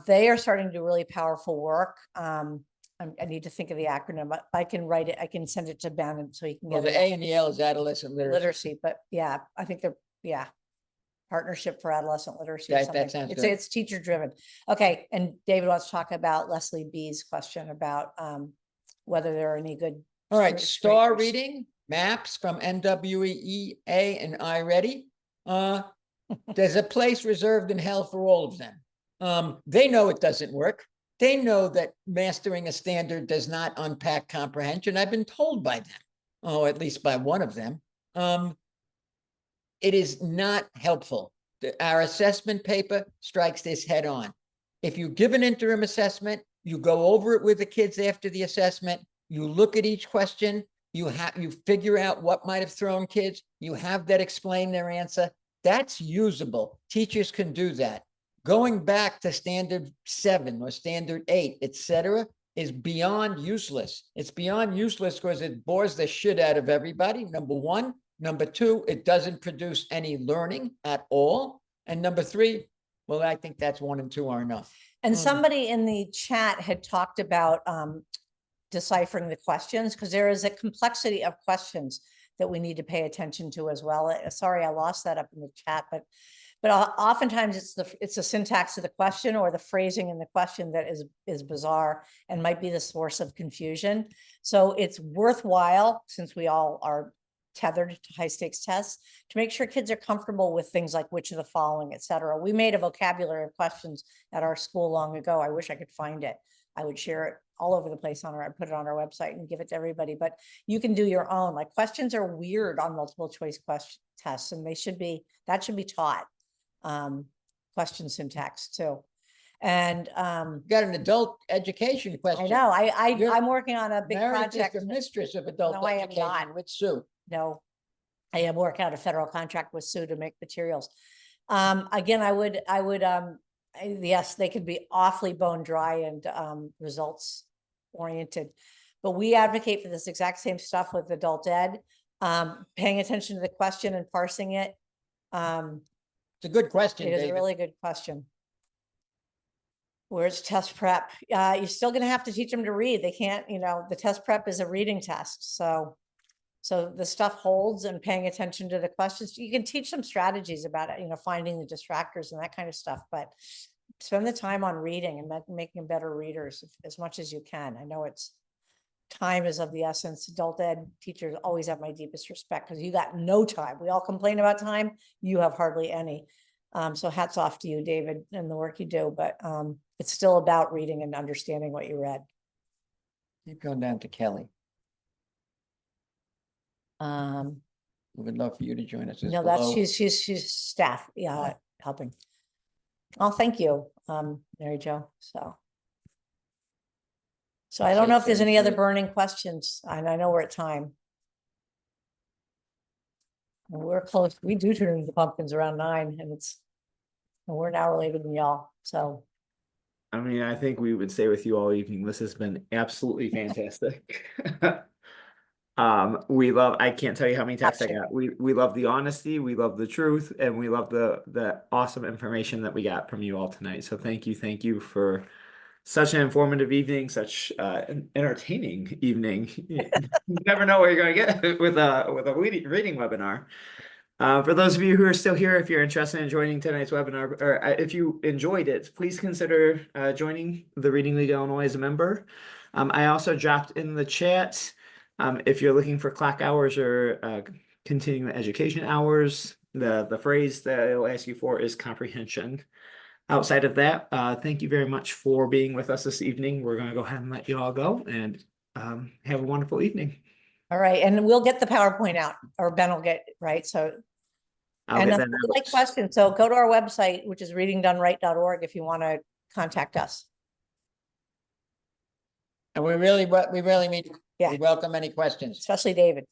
They are starting to do really powerful work. I need to think of the acronym, but I can write it. I can send it to Ben, and so he can Well, get the it. A and the L is adolescent literacy. But yeah, I think Partnership for Adolescent Literacy. Or That something. sounds It's good. it's teacher driven. Okay, and David wants to talk about Leslie B's question about whether there are any good. All right, star screeners. reading maps from NWEA and iReady. There's a place reserved in hell for all of them. They know it doesn't work. They know that mastering a standard does not unpack comprehension. I've been told by them, at least by one of them. It is not helpful. Our assessment paper strikes this head on. If you give an interim assessment, you go over it with the kids after the assessment, you look at each question, you figure out what might have thrown kids, you have that explain their answer. That's usable. Teachers can do that. Going back to standard 7 or standard 8, etc., is beyond useless. It's beyond useless because it bores the shit out of everybody, number one. Number two, it doesn't produce any learning at all. And number three, well, I think that's 1 and 2 are enough. And somebody in the chat had talked about deciphering the questions, because there is a complexity of questions that we need to pay attention to as well. Sorry, I lost that up in the chat, but oftentimes it's the syntax of the question or the phrasing in the question that is bizarre and might be the source of confusion. So it's worthwhile, since we all are tethered to high stakes tests, to make sure kids are comfortable with things like which of the following, et cetera. We made a vocabulary of questions at our school long ago. I wish I could find it. I would share it all over the place I put it on our website and give it to everybody, but you can do your own. Like, questions are weird on multiple choice question tests, and that should be taught. Question syntax too. And got an adult education question. I know I'm working on a big Meredith project. is the mistress of adult No, I am education not. with Sue. No, I am working out a federal contract with Sue to make materials. Again, yes, they could be awfully bone dry and results oriented, but we advocate for this exact same stuff with adult ed, paying attention to the question and parsing it. It's a good question, It is David. a really good question. Where's test prep? You're still going to have to teach them to read. They can't, the test prep is a reading test. So the stuff holds, and paying attention to the questions. You can teach them strategies about it, finding the distractors and that kind of stuff, but spend the time on reading and making them better readers as much as you can. I know time is of the essence. Adult ed teachers always have my deepest respect, because you got no time. We all complain about time. You have hardly any. So hats off to you, David, and the work you do, but it's still about reading and understanding what you read. Keep going down to Kelly. We would love for you to join us. It's No, that's, below. she's staff, yeah, helping. Oh, thank you, Mary Jo, so. So I don't know if there's any other burning questions, and I know we're at time. And we're close, we do turn the pumpkins around 9 and we're an hour later than y'all, so. I mean, I think we would stay with you all evening. This has been absolutely fantastic. I can't tell you how many texts I got. We love the honesty, we love the truth, and we love the awesome information that we got from you all tonight. So thank you for such an informative evening, such an entertaining evening. You never know what you're gonna get with a reading webinar. For those of you who are still here, if you're interested in joining tonight's webinar, or if you enjoyed it, please consider joining the Reading League Illinois as a member. I also dropped in the chat, if you're looking for clock hours or continuing education hours, the phrase that it'll ask you for is comprehension. Outside of that, thank you very much for being with us this evening. We're going to go ahead and let you all go, and have a wonderful evening. All right, and we'll get the PowerPoint out, or Ben will get, right, so. I'll And get if that you like out. questions, so go to our website, which is readingdoneright.org, if you want to contact us. And we really mean, Yeah. we welcome any questions. Especially David.